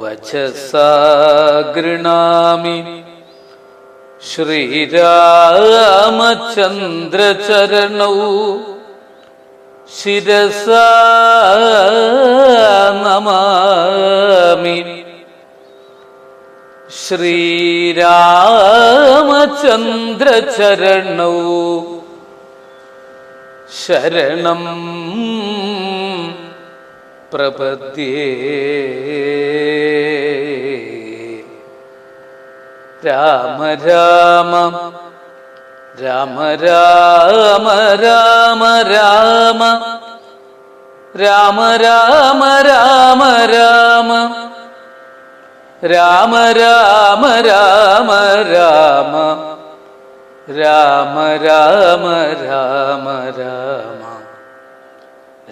വചസാ ഗൃണാമി ശ്രീരാമചന്ദ്രചരണൗ ശിരസാ നമാമി. ശ്രീരാമചന്ദ്രചരണൗ ശരണം പ്രപദ്യേ. രാമ രാമ രാമ രാമ രാമ രാമ രാമ രാമ രാമ രാമ രാമ രാമ രാമ രാമ രാമ രാമ രാമ രാമ.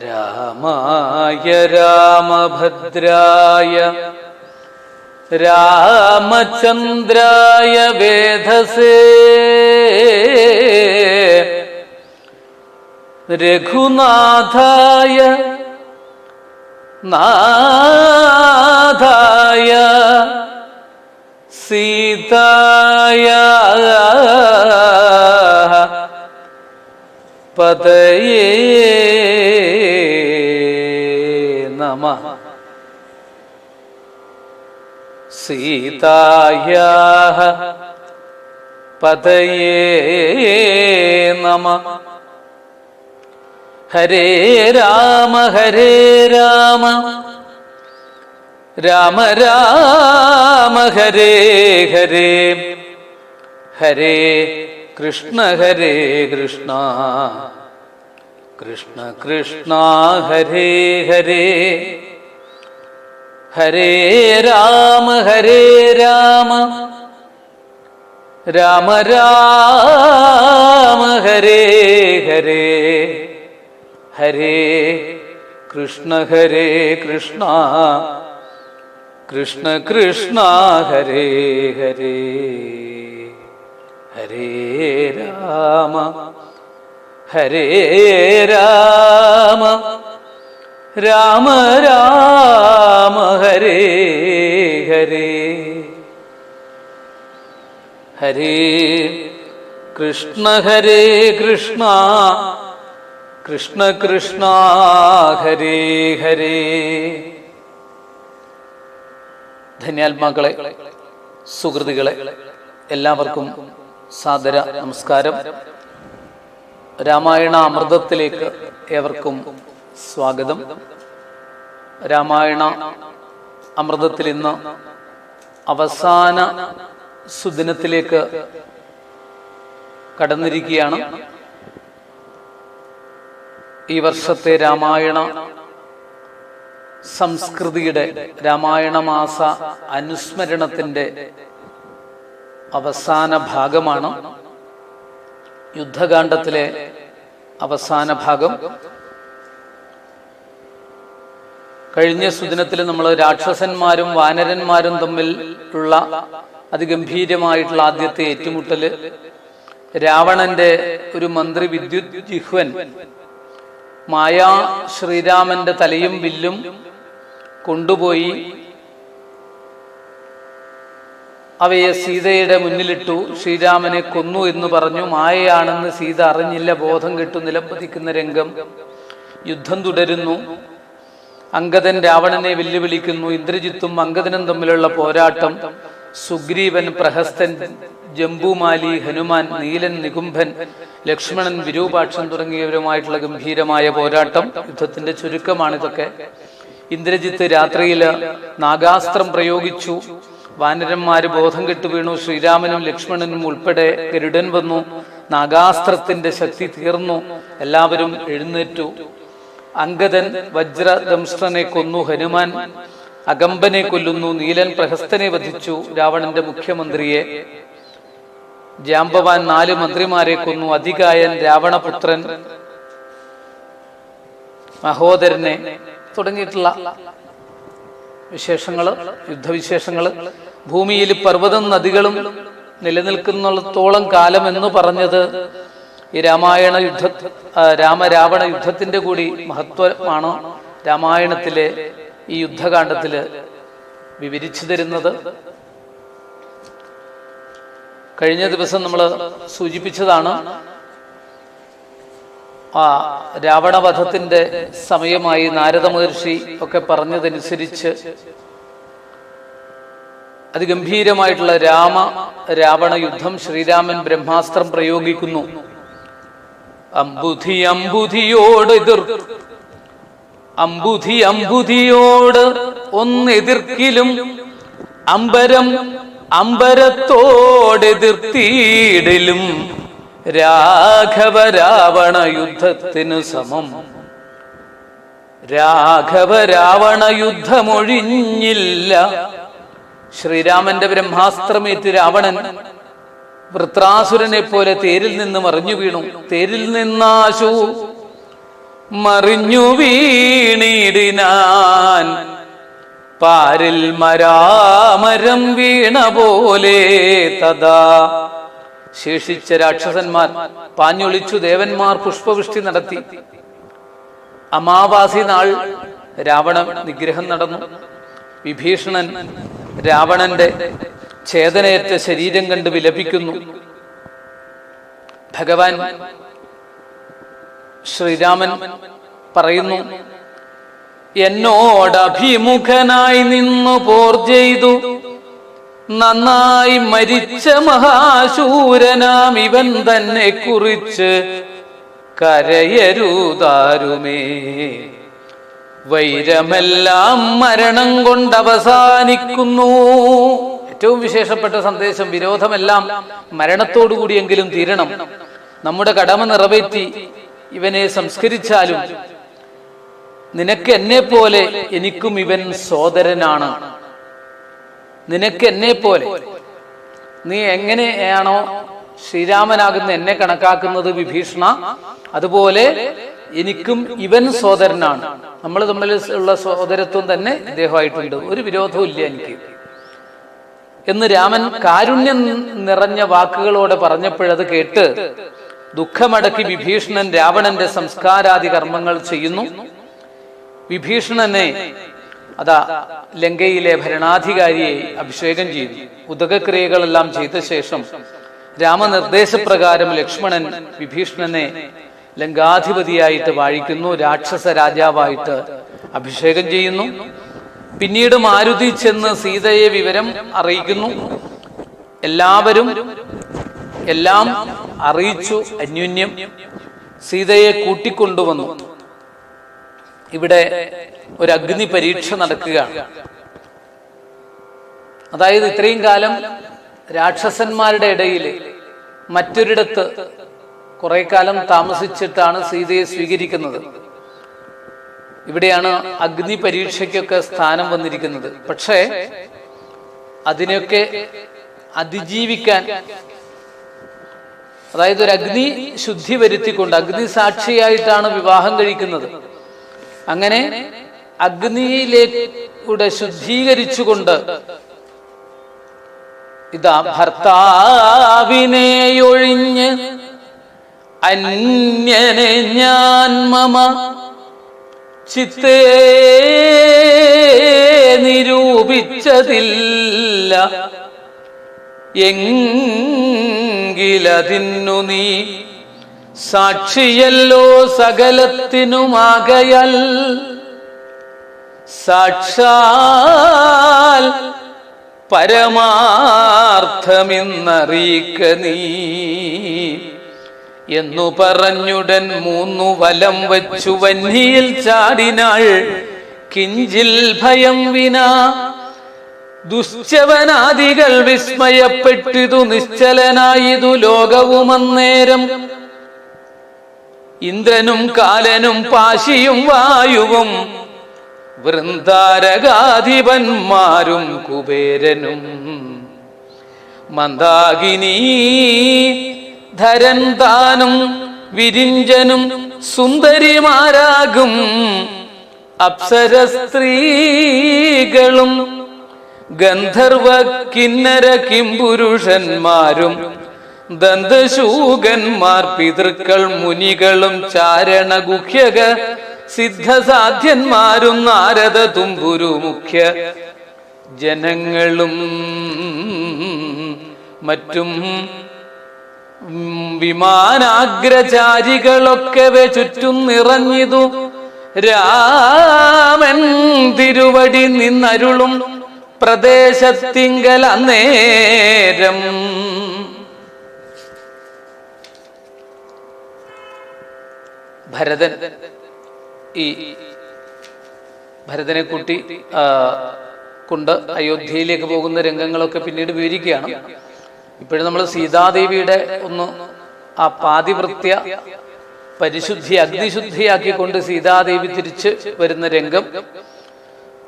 രാമായ രാമഭദ്രായ രാമചന്ദ്രായ വേധസേ രഘുനാഥായ നാഥായ സീതായ പതയേ നമഃ. സീതായാഃ പതയേ നമഃ. ഹരേ രാമ ഹരേ രാമ രാമ രാമ ഹരേ ഹരേ ഹരേ കൃഷ്ണ ഹരേ കൃഷ്ണ കൃഷ്ണ കൃഷ്ണ ഹരേ ഹരേ. ഹരേ രാമ ഹരേ രാമ രാമ രാമ ഹരേ ഹരേ ഹരേ കൃഷ്ണ ഹരേ കൃഷ്ണ കൃഷ്ണ കൃഷ്ണ ഹരേ ഹരേ. ഹരേ രാമ ഹരേ രാമ രാമ രാമ ഹരേ ഹരേ. ഹരേ കൃഷ്ണ ഹരേ കൃഷ്ണ കൃഷ്ണ കൃഷ്ണ ഹരേ ഹരേ. ധന്യാത്മാക്കളെ, സുഹൃത്തുക്കളെ, എല്ലാവർക്കും സാദര നമസ്കാരം. രാമായണ അമൃതത്തിലേക്ക് ഏവർക്കും സ്വാഗതം. രാമായണ അമൃതത്തിൽ ഇന്ന് അവസാന സുദിനത്തിലേക്ക് കടന്നിരിക്കുകയാണ്. ഈ വർഷത്തെ രാമായണ സംസ്കൃതിയുടെ രാമായണ മാസ അനുസ്മരണത്തിന്റെ അവസാന ഭാഗമാണ്. യുദ്ധകാണ്ഡത്തിലെ അവസാന ഭാഗം. കഴിഞ്ഞ സുദിനത്തിൽ നമ്മൾ രാക്ഷസന്മാരും വാനരന്മാരും തമ്മിൽ ഉള്ള അതിഗംഭീരമായിട്ടുള്ള ആദ്യത്തെ ഏറ്റുമുട്ടല്, രാവണന്റെ ഒരു മന്ത്രി വിദ്യുത് ജിഹ്വൻ മായാ ശ്രീരാമന്റെ തലയും വില്ലും കൊണ്ടുപോയി അവയെ സീതയുടെ മുന്നിലിട്ടു. ശ്രീരാമനെ കൊന്നു എന്ന് പറഞ്ഞു. മായയാണെന്ന് സീത അറിഞ്ഞില്ല. ബോധം കെട്ടു നിലംപതിക്കുന്ന രംഗം. യുദ്ധം തുടരുന്നു. അംഗദൻ രാവണനെ വെല്ലുവിളിക്കുന്നു. ഇന്ദ്രജിത്തും അംഗദനും തമ്മിലുള്ള പോരാട്ടം. സുഗ്രീവൻ, പ്രഹസ്തൻ, ജംബുമാലി, ഹനുമാൻ, നീലൻ, നികുംഭൻ, ലക്ഷ്മണൻ, വിരൂപാക്ഷൻ തുടങ്ങിയവരുമായിട്ടുള്ള ഗംഭീരമായ പോരാട്ടം. യുദ്ധത്തിന്റെ ചുരുക്കമാണിതൊക്കെ. ഇന്ദ്രജിത്ത് രാത്രിയിൽ നാഗാസ്ത്രം പ്രയോഗിച്ചു. വാനരന്മാര് ബോധം കെട്ടു വീണു. ശ്രീരാമനും ലക്ഷ്മണനും ഉൾപ്പെടെ ഗരുഡൻ വന്നു. നാഗാസ്ത്രത്തിന്റെ ശക്തി തീർന്നു. എല്ലാവരും എഴുന്നേറ്റു. അംഗദൻ വജ്രദംഷ്ട്രനെ കൊന്നു. ഹനുമാൻ അകമ്പനെ കൊല്ലുന്നു. നീലൻ പ്രഹസ്തനെ വധിച്ചു. രാവണന്റെ മുഖ്യമന്ത്രിയെ. ജാംബവാൻ 4 മന്ത്രിമാരെ കൊന്നു. അധികായൻ, രാവണപുത്രൻ, മഹോദരനെ തുടങ്ങിയിട്ടുള്ള വിശേഷങ്ങള്, യുദ്ധവിശേഷങ്ങള്. ഭൂമിയിൽ പർവ്വതം നദികളും നിലനിൽക്കുന്നിടത്തോളം കാലം എന്ന് പറഞ്ഞത് ഈ രാമായണ രാമരാവണ യുദ്ധത്തിന്റെ കൂടി മഹത്വമാണ്. രാമായണത്തിലെ ഈ യുദ്ധകാണ്ഡത്തില് വിവരിച്ചു തരുന്നത്. കഴിഞ്ഞ ദിവസം നമ്മൾ സൂചിപ്പിച്ചതാണ്, ആ രാവണവധത്തിന്റെ സമയമായി നാരദ മഹർഷി ഒക്കെ പറഞ്ഞതനുസരിച്ച് അതിഗംഭീരമായിട്ടുള്ള രാവണ യുദ്ധം. ശ്രീരാമൻ ബ്രഹ്മാസ്ത്രം പ്രയോഗിക്കുന്നു. അമ്പുധിയോട് ഒന്നെതിർക്കിലും അമ്പരത്തോടെതിർത്തിയിടിലും രാഘവ രാവണ യുദ്ധത്തിനു സമം. രാഘവ രാവണ യുദ്ധമൊഴിഞ്ഞില്ല. ശ്രീരാമന്റെ ബ്രഹ്മാസ്ത്രമേറ്റ് രാവണൻ വൃത്രാസുരനെ പോലെ തേരിൽ നിന്ന് മറിഞ്ഞു വീണു. തേരിൽ നിന്നാശു മറിഞ്ഞു വീണിടിനാൻ, പാരിൽ മരാമരം വീണ പോലെ തഥാ. ശേഷിച്ച രാക്ഷസന്മാർ പാഞ്ഞൊളിച്ചു. ദേവന്മാർ പുഷ്പവൃഷ്ടി നടത്തി. അമാവാസി നാൾ രാവണ നിഗ്രഹം നടന്നു. വിഭീഷണൻ രാവണന്റെ ഛേദനയേറ്റ ശരീരം കണ്ട് വിലപിക്കുന്നു. ഭഗവാൻ ശ്രീരാമൻ പറയുന്നു, എന്നോടഭിമുഖനായി നിന്നു പോർ ചെയ്തു നന്നായി മരിച്ച മഹാശൂരനാം ഇവൻ തന്നെ കുറിച്ച് കരയരുതാരുമേ. വൈരമെല്ലാം മരണം കൊണ്ട് അവസാനിക്കുന്നു. ഏറ്റവും വിശേഷപ്പെട്ട സന്ദേശം, വിരോധമെല്ലാം മരണത്തോടുകൂടിയെങ്കിലും തീരണം. നമ്മുടെ കടമ നിറവേറ്റി ഇവനെ സംസ്കരിച്ചാലും നിനക്ക് എന്നെ പോലെ എനിക്കും ഇവൻ സോദരനാണ്. നിനക്ക് എന്നെ പോലെ, നീ എങ്ങനെയാണോ ശ്രീരാമനാകുന്ന എന്നെ കണക്കാക്കുന്നത് വിഭീഷണ, അതുപോലെ എനിക്കും ഇവൻ സോദരനാണ്. നമ്മൾ തമ്മിൽ ഉള്ള സോദരത്വം തന്നെ ഇദ്ദേഹമായിട്ടുണ്ട്. ഒരു വിരോധവും ഇല്ല എനിക്ക് എന്ന് രാമൻ കാരുണ്യം നിറഞ്ഞ വാക്കുകളോടെ പറഞ്ഞപ്പോഴത് കേട്ട് ദുഃഖമടക്കി വിഭീഷണൻ രാവണന്റെ സംസ്കാരാദി കർമ്മങ്ങൾ ചെയ്യുന്നു. വിഭീഷണനെ അതാ ലങ്കയിലെ ഭരണാധികാരിയെ അഭിഷേകം ചെയ്തു. ഉദകക്രിയകളെല്ലാം ചെയ്ത ശേഷം രാമനിർദ്ദേശപ്രകാരം ലക്ഷ്മണൻ വിഭീഷണനെ ലങ്കാധിപതിയായിട്ട് വാഴിക്കുന്നു. രാക്ഷസ രാജാവായിട്ട് അഭിഷേകം ചെയ്യുന്നു. പിന്നീട് മാരുതി ചെന്ന് സീതയെ വിവരം അറിയിക്കുന്നു. എല്ലാവരും എല്ലാം അറിയിച്ചു. അന്യോന്യം സീതയെ കൂട്ടിക്കൊണ്ടുവന്നു. ഇവിടെ ഒരു അഗ്നി പരീക്ഷ നടക്കുകയാണ്. അതായത് ഇത്രയും കാലം രാക്ഷസന്മാരുടെ ഇടയിൽ മറ്റൊരിടത്ത് കുറെ കാലം താമസിച്ചിട്ടാണ് സീതയെ സ്വീകരിക്കുന്നത്. ഇവിടെയാണ് അഗ്നി പരീക്ഷയ്ക്കൊക്കെ സ്ഥാനം വന്നിരിക്കുന്നത്. പക്ഷേ അതിനൊക്കെ അതിജീവിക്കാൻ, അതായത് ഒരു അഗ്നി ശുദ്ധി വരുത്തിക്കൊണ്ട്, അഗ്നി സാക്ഷിയായിട്ടാണ് വിവാഹം കഴിക്കുന്നത്. അങ്ങനെ അഗ്നിയിലേക്കൂടെ ശുദ്ധീകരിച്ചുകൊണ്ട് ഇതാ ഭർത്താവിനെ ഒഴിഞ്ഞ് അന്യനെ ഞാൻ മമ ചിത്തേ നിരൂപിച്ചതില്ല എങ്കിലതിന്നു നീ സാക്ഷിയല്ലോ സകലത്തിനുമാകയാൽ സാക്ഷാൽ പരമാർത്ഥമെന്നറിയിക്ക നീ എന്നു പറഞ്ഞുടൻ 3 വലം വച്ചു വന്യയിൽ ചാടിനാൾ. കിഞ്ചിൽ ഭയം വിനാ ദുശ്ചവനാദികൾ വിസ്മയപ്പെട്ടിതു നിശ്ചലനായിതു ലോകവും അന്നേരം. ഇന്ദ്രനും കാലനും പാശിയും വായുവും വൃന്ദാരകാധിപന്മാരും കുബേരനും മന്ദാകിനി ധരൻ താനും വിരിഞ്ചനും സുന്ദരിമാരാകും അപ്സര സ്ത്രീകളും ഗന്ധർവ കിന്നര കിംപുരുഷന്മാരും ദന്തശൂകന്മാർ പിതൃക്കൾ മുനികളും ചാരണ ഗുഹ്യക സിദ്ധസാധ്യന്മാരും നാരദ തുമ്പുരു മുഖ്യ ജനങ്ങളും മറ്റും വിമാനാഗ്രചാരികളൊക്കെ ചുറ്റും നിറഞ്ഞിതു. രാമൻ തിരുവടി നിന്നരുളും പ്രദേശത്തിങ്കൽ അന്നേരം ഭരതനെ കൂട്ടി കൊണ്ട് അയോധ്യയിലേക്ക് പോകുന്ന രംഗങ്ങളൊക്കെ പിന്നീട് വിവരിക്കുകയാണ്. ഇപ്പോഴും നമ്മൾ സീതാദേവിയുടെ ഒന്ന് ആ പാതിവൃത്യ പരിശുദ്ധി അഗ്നിശുദ്ധിയാക്കിക്കൊണ്ട് സീതാദേവി തിരിച്ച് വരുന്ന രംഗം.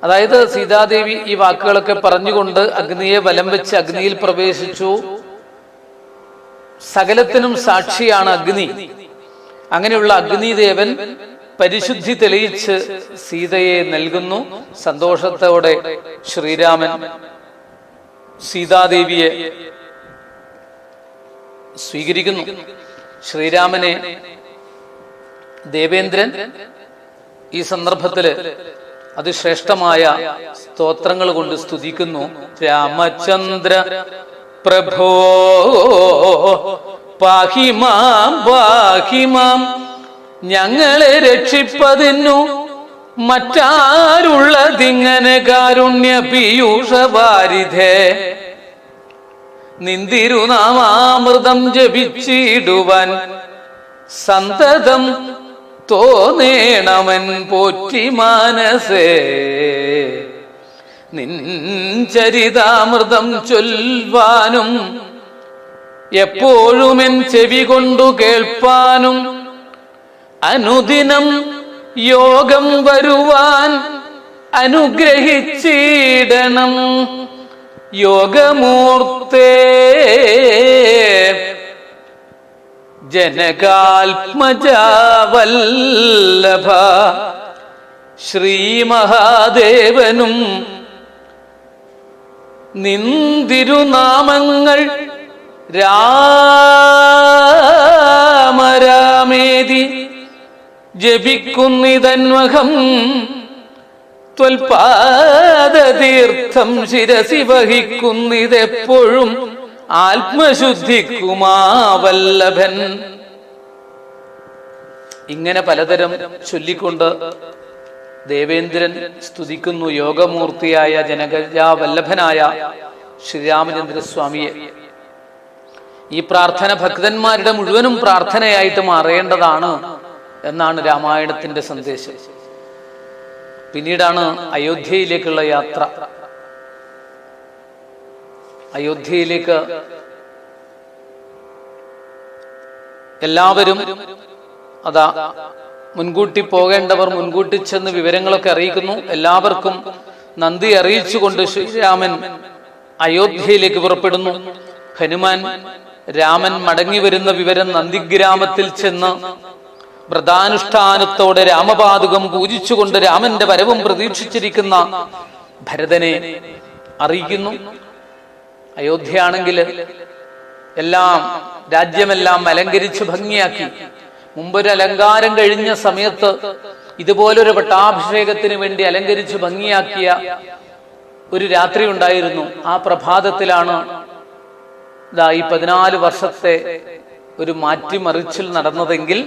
അതായത് സീതാദേവി ഈ വാക്കുകളൊക്കെ പറഞ്ഞുകൊണ്ട് അഗ്നിയെ വലം വെച്ച് അഗ്നിയിൽ പ്രവേശിച്ചു. സകലത്തിനും സാക്ഷിയാണ് അഗ്നി. അങ്ങനെയുള്ള അഗ്നിദേവൻ പരിശുദ്ധി തെളിയിച്ച് സീതയെ നൽകുന്നു. സന്തോഷത്തോടെ ശ്രീരാമൻ സീതാദേവിയെ സ്വീകരിക്കുന്നു. ശ്രീരാമനെ ദേവേന്ദ്രൻ ഈ സന്ദർഭത്തില് അതിശ്രേഷ്ഠമായ സ്തോത്രങ്ങൾ കൊണ്ട് സ്തുതിക്കുന്നു. രാമചന്ദ്ര പ്രഭോ പാഹിമാം പാഹിമാം, ഞങ്ങളെ രക്ഷിപ്പതിന്നു മറ്റാരുള്ളതിങ്ങനെ കാരുണ്യ പീയൂഷവാരിധേ. നിന്തിരുനാമാമൃതം ജപിച്ചിടുവാൻ സന്തതം തോന്നേണമൻ പോറ്റി മാനസേ. നിൻ ചരിതാമൃതം ചൊൽവാനും എപ്പോഴുമെൻ ചെവി കൊണ്ടു കേൾപ്പാനും അനുദിനം യോഗം വരുവാൻ അനുഗ്രഹിച്ചിടണം. യോഗമൂർത്തേ ജനകാത്മജാവല്ലഭ ശ്രീമഹാദേവനും നിന്തിരുനാമങ്ങൾ രാമരാമേതി ജപിക്കുന്നിതന്വഹം. ത്വൽപാദതീർത്ഥം ശിരസി വഹിക്കുന്നിതെപ്പോഴും ആത്മശുദ്ധിക്കുമാവല്ലഭൻ. ഇങ്ങനെ പലതരം ചൊല്ലിക്കൊണ്ട് ദേവേന്ദ്രൻ സ്തുതിക്കുന്നു യോഗമൂർത്തിയായ ജനകജാവല്ലഭനായ ശ്രീരാമചന്ദ്രസ്വാമിയെ. ഈ പ്രാർത്ഥന ഭക്തന്മാരുടെ മുഴുവനും പ്രാർത്ഥനയായിട്ട് മാറേണ്ടതാണ് എന്നാണ് രാമായണത്തിന്റെ സന്ദേശം. പിന്നീടാണ് അയോധ്യയിലേക്കുള്ള യാത്ര. അയോധ്യയിലേക്ക് എല്ലാവരും അതാ മുൻകൂട്ടി പോകേണ്ടവർ മുൻകൂട്ടി ചെന്ന് വിവരങ്ങളൊക്കെ അറിയിക്കുന്നു. എല്ലാവർക്കും നന്ദി അറിയിച്ചുകൊണ്ട് ശ്രീരാമൻ അയോധ്യയിലേക്ക് പുറപ്പെടുന്നു. ഹനുമാൻ രാമൻ മടങ്ങി വരുന്ന വിവരം നന്ദിഗ്രാമത്തിൽ ചെന്ന് വ്രതാനുഷ്ഠാനത്തോടെ രാമപാദുകം പൂജിച്ചുകൊണ്ട് രാമന്റെ വരവും പ്രതീക്ഷിച്ചിരിക്കുന്ന ഭരതനെ അറിയിക്കുന്നു. അയോധ്യയാണെങ്കിൽ എല്ലാം രാജ്യമെല്ലാം അലങ്കരിച്ച് ഭംഗിയാക്കി. മുമ്പൊരു അലങ്കാരം കഴിഞ്ഞ സമയത്ത് ഇതുപോലൊരു പട്ടാഭിഷേകത്തിന് വേണ്ടി അലങ്കരിച്ച് ഭംഗിയാക്കിയ ഒരു രാത്രി ഉണ്ടായിരുന്നു. ആ പ്രഭാതത്തിലാണ് ഈ 14 വർഷത്തെ ഒരു മാറ്റിമറിച്ചിൽ നടന്നതെങ്കിൽ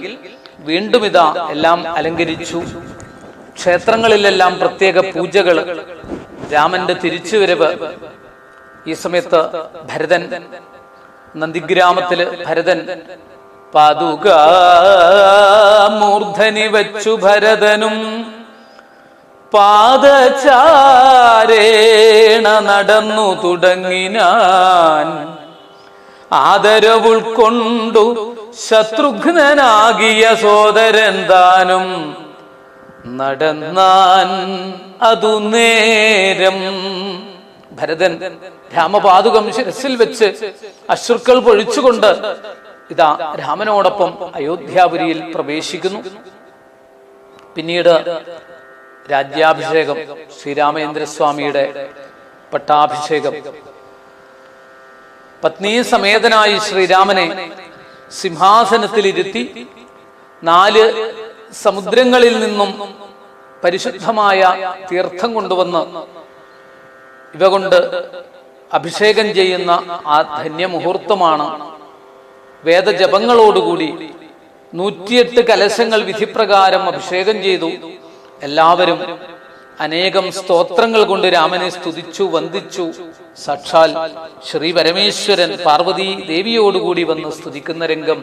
വീണ്ടും ഇതാ എല്ലാം അലങ്കരിച്ചു. ക്ഷേത്രങ്ങളിലെല്ലാം പ്രത്യേക പൂജകൾ, രാമന്റെ തിരിച്ചുവരവ്. ഈ സമയത്ത് ഭരതൻ നന്ദിഗ്രാമത്തില് ഭരതൻ പാതുകാമൂർധനി വച്ചു ഭരതനും പാദചാരേണ നടന്നു തുടങ്ങിനാൻ. ആദരവുൾക്കൊണ്ടു ശത്രുഘ്നനാകിയ സോദരൻ താനും നടന്നാൻ അതു നേരം. ഭരതൻ രാമപാദുകം ശിരസിൽ വെച്ച് അശ്രുക്കൾ പൊഴിച്ചുകൊണ്ട് ഇതാ രാമനോടൊപ്പം അയോധ്യാപുരിയിൽ പ്രവേശിക്കുന്നു. പിന്നീട് രാജ്യാഭിഷേകം, ശ്രീരാമചന്ദ്രസ്വാമിയുടെ പട്ടാഭിഷേകം. പത്നീ സമേതനായി ശ്രീരാമനെ സിംഹാസനത്തിലിരുത്തി 4 സമുദ്രങ്ങളിൽ നിന്നും പരിശുദ്ധമായ തീർത്ഥം കൊണ്ടുവന്ന് ഇവ കൊണ്ട് അഭിഷേകം ചെയ്യുന്ന ആ ധന്യമുഹൂർത്തമാണ്. വേദജപങ്ങളോടുകൂടി 108 കലശങ്ങൾ വിധിപ്രകാരം അഭിഷേകം ചെയ്തു. എല്ലാവരും അനേകം സ്തോത്രങ്ങൾ കൊണ്ട് രാമനെ സ്തുതിച്ചു, വന്ദിച്ചു. സാക്ഷാൽ ശ്രീ പരമേശ്വരൻ പാർവതി ദേവിയോടുകൂടി വന്ന് സ്തുതിക്കുന്ന രംഗം,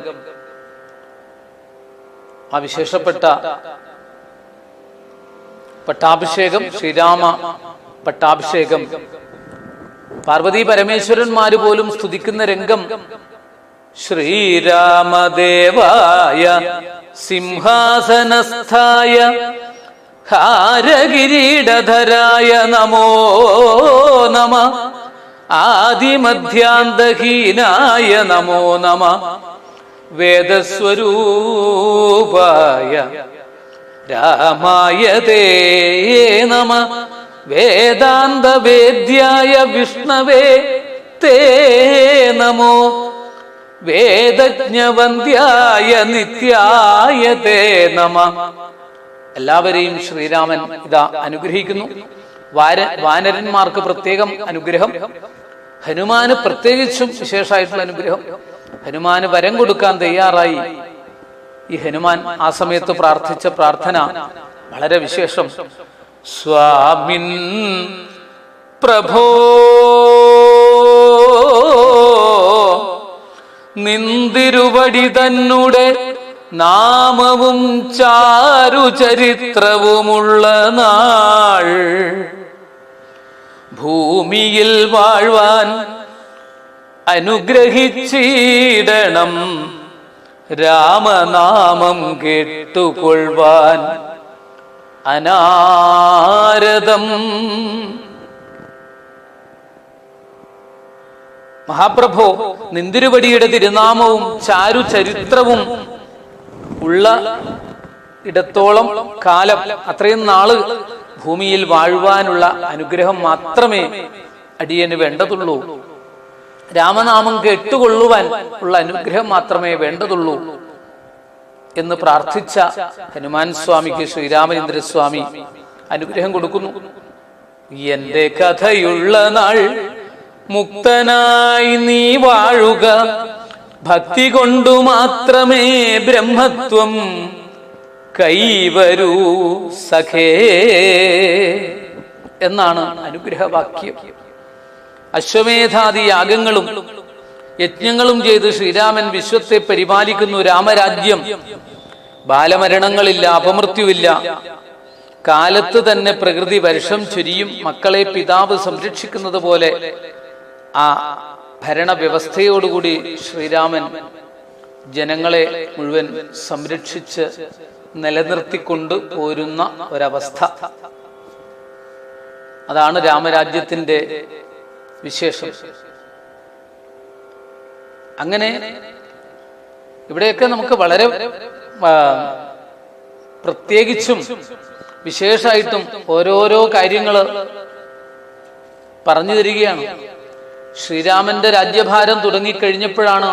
ആ വിശേഷപ്പെട്ട പട്ടാഭിഷേകം, ശ്രീരാമ പട്ടാഭിഷേകം, പാർവതി പരമേശ്വരന്മാര് പോലും സ്തുതിക്കുന്ന രംഗം. ശ്രീരാമദേവായ സിംഹാസനസ്ഥായ ഹാരകിരീടധരായ നമോ നമ, ആദിമധ്യാന്തഹീനായ നമോ നമ, വേദസ്വരൂപായ രാമായ തേ നമ, വേദാന്തവേദ്യായ വിഷ്ണവേ തേ നമോ, വേദജ്ഞവന്ദ്യായ നിത്യായ തേ നമ. എല്ലാവരെയും ശ്രീരാമൻ ഇതാ അനുഗ്രഹിക്കുന്നു. വാനരന്മാർക്ക് പ്രത്യേകം അനുഗ്രഹം, ഹനുമാന് പ്രത്യേകിച്ചും വിശേഷമായിട്ടുള്ള അനുഗ്രഹം. ഹനുമാന് വരം കൊടുക്കാൻ തയ്യാറായി. ഈ ഹനുമാൻ ആ സമയത്ത് പ്രാർത്ഥിച്ച പ്രാർത്ഥന വളരെ വിശേഷം. സ്വാമിൻ പ്രഭോ നിന്തിരുവടി തന്നുടെ നാമവും ചാരുചരിത്രവുമുള്ള നാൾ, ഭൂമിയിൽ വാഴ്വാൻ അനുഗ്രഹിച്ചിടണം, രാമനാമം കേട്ടുകൊള്ളുവാൻ അനാരദം. മഹാപ്രഭോ, നിന്തിരുവടിയുടെ തിരുനാമവും ചാരുചരിത്രവും ഉള്ള ഇടത്തോളം കാലം, അത്രയും നാള് ഭൂമിയിൽ വാഴുവാനുള്ള അനുഗ്രഹം മാത്രമേ അടിയന് വേണ്ടതുള്ളൂ. രാമനാമം കേട്ടുകൊള്ളുവാൻ ഉള്ള അനുഗ്രഹം മാത്രമേ വേണ്ടതുള്ളൂ എന്ന് പ്രാർത്ഥിച്ച ഹനുമാൻ സ്വാമിക്ക് ശ്രീരാമചന്ദ്രസ്വാമി അനുഗ്രഹം കൊടുക്കുന്നു. എന്റെ കഥയുള്ള നാൾ മുക്തനായി നീ വാഴുക, ഭക്തി കൊണ്ടു മാത്രമേ ബ്രഹ്മത്വം കൈവരൂ സഖേ എന്നാണ് അനുഗ്രഹവാക്യം. അശ്വമേധാദി യാഗങ്ങളും യജ്ഞങ്ങളും ചെയ്ത് ശ്രീരാമൻ വിശ്വത്തെ പരിപാലിക്കുന്നു. രാമരാജ്യം, ബാലമരണങ്ങളില്ല, അപമൃത്യുവില്ല. കാലത്ത് തന്നെ പ്രകൃതി വർഷം ചൊരിയും. മക്കളെ പിതാവ് സംരക്ഷിക്കുന്നത് പോലെ ആ ഭരണവ്യവസ്ഥയോടുകൂടി ശ്രീരാമൻ ജനങ്ങളെ മുഴുവൻ സംരക്ഷിച്ച് നിലനിർത്തിക്കൊണ്ട് പോരുന്ന ഒരവസ്ഥ. അതാണ് രാമരാജ്യത്തിന്റെ വിശേഷം. അങ്ങനെ ഇവിടെയൊക്കെ നമുക്ക് വളരെ പ്രത്യേകിച്ചും വിശേഷമായിട്ടും ഓരോരോ കാര്യങ്ങൾ പറഞ്ഞു തരികയാണ്. ശ്രീരാമന്റെ രാജ്യഭാരം തുടങ്ങിക്കഴിഞ്ഞപ്പോഴാണ്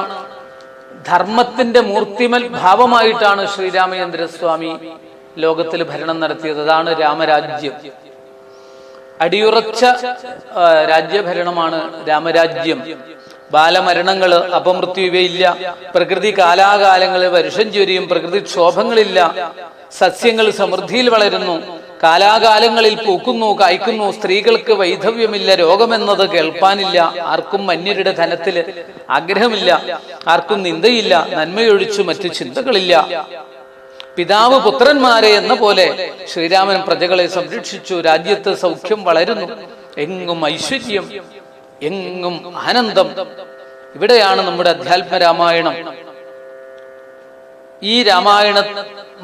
ധർമ്മത്തിന്റെ മൂർത്തിമൽ ഭാവമായിട്ടാണ് ശ്രീരാമചന്ദ്രസ്വാമി ലോകത്തിൽ ഭരണം നടത്തിയത്. അതാണ് രാമരാജ്യം. അടിയുറച്ച രാജ്യഭരണമാണ് രാമരാജ്യം. ബാലമരണങ്ങള്, അപമൃത്യു ഇവയില്ല. പ്രകൃതി കാലാകാലങ്ങളിൽ വർഷം ചൊരിയും. പ്രകൃതിക്ഷോഭങ്ങളില്ല. സസ്യങ്ങൾ സമൃദ്ധിയിൽ വളരുന്നു. കാലാകാലങ്ങളിൽ പൂക്കുന്നു, കായ്ക്കുന്നു. സ്ത്രീകൾക്ക് വൈധവ്യമില്ല. രോഗമെന്നത് കേൾപ്പാനില്ല. ആർക്കും മന്യരുടെ ധനത്തില് ആഗ്രഹമില്ല. ആർക്കും നിന്ദയില്ല. നന്മയൊഴിച്ചു മറ്റു ചിന്തകളില്ല. പിതാവ് പുത്രന്മാരെ എന്ന പോലെ ശ്രീരാമൻ പ്രജകളെ സംരക്ഷിച്ചു. രാജ്യത്ത് സൗഖ്യം വളരുന്നു. എങ്ങും ഐശ്വര്യം, എങ്ങും ആനന്ദം. ഇവിടെയാണ് നമ്മുടെ അധ്യാത്മ രാമായണം. ഈ രാമായണ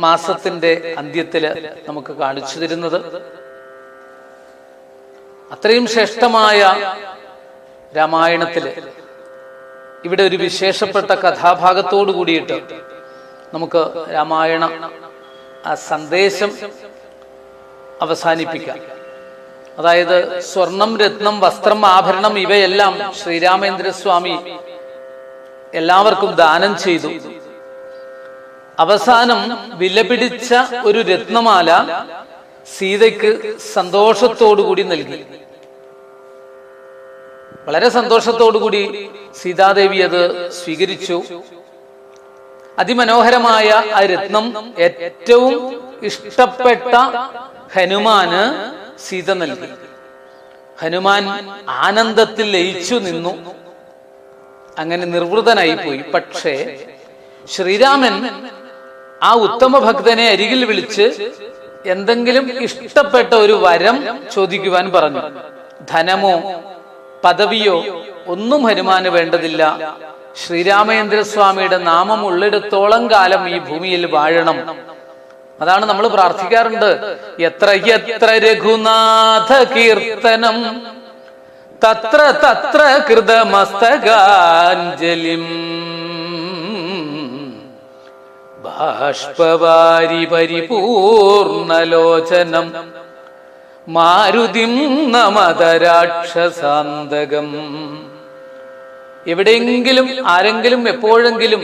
മാസത്തിന്റെ അന്ത്യത്തില് നമുക്ക് കാണിച്ചു തരുന്നത് അത്രയും ശ്രേഷ്ഠമായ രാമായണത്തില് ഇവിടെ ഒരു വിശേഷപ്പെട്ട കഥാഭാഗത്തോടു കൂടിയിട്ട് നമുക്ക് രാമായണ ആ സന്ദേശം അവസാനിപ്പിക്കാം. അതായത് സ്വർണം, രത്നം, വസ്ത്രം, ആഭരണം ഇവയെല്ലാം ശ്രീരാമചന്ദ്രസ്വാമി എല്ലാവർക്കും ദാനം ചെയ്തു. അവസാനം വിലപിടിച്ച ഒരു രത്നമാല സീതയ്ക്ക് സന്തോഷത്തോടുകൂടി നൽകി. വളരെ സന്തോഷത്തോടുകൂടി സീതാദേവി അത് സ്വീകരിച്ചു. അതിമനോഹരമായ ആ രത്നം ഏറ്റവും ഇഷ്ടപ്പെട്ട ഹനുമാന് സീത നൽകി. ഹനുമാൻ ആനന്ദത്തിൽ ലയിച്ചു നിന്നു, അങ്ങനെ നിർവൃതനായി പോയി. പക്ഷേ ശ്രീരാമൻ ആ ഉത്തമ ഭക്തനെ അരികിൽ വിളിച്ച് എന്തെങ്കിലും ഇഷ്ടപ്പെട്ട ഒരു വരം ചോദിക്കുവാൻ പറഞ്ഞു. ധനമോ പദവിയോ ഒന്നും ഹനുമാന് വേണ്ടതില്ല. ശ്രീരാമചന്ദ്രസ്വാമിയുടെ നാമം ഉള്ളിടത്തോളം കാലം ഈ ഭൂമിയിൽ വാഴണം. അതാണ് നമ്മൾ പ്രാർത്ഥിക്കാറുണ്ട്. എത്ര എത്ര രഘുനാഥ കീർത്തനം തത്ര തത്ര കൃതമസ്തകാഞ്ജലിം ബാഷ്പവാരി പരിപൂർണലോചനം മാരുതിം നമത രാക്ഷസാന്തകം. എവിടെയെങ്കിലും ആരെങ്കിലും എപ്പോഴെങ്കിലും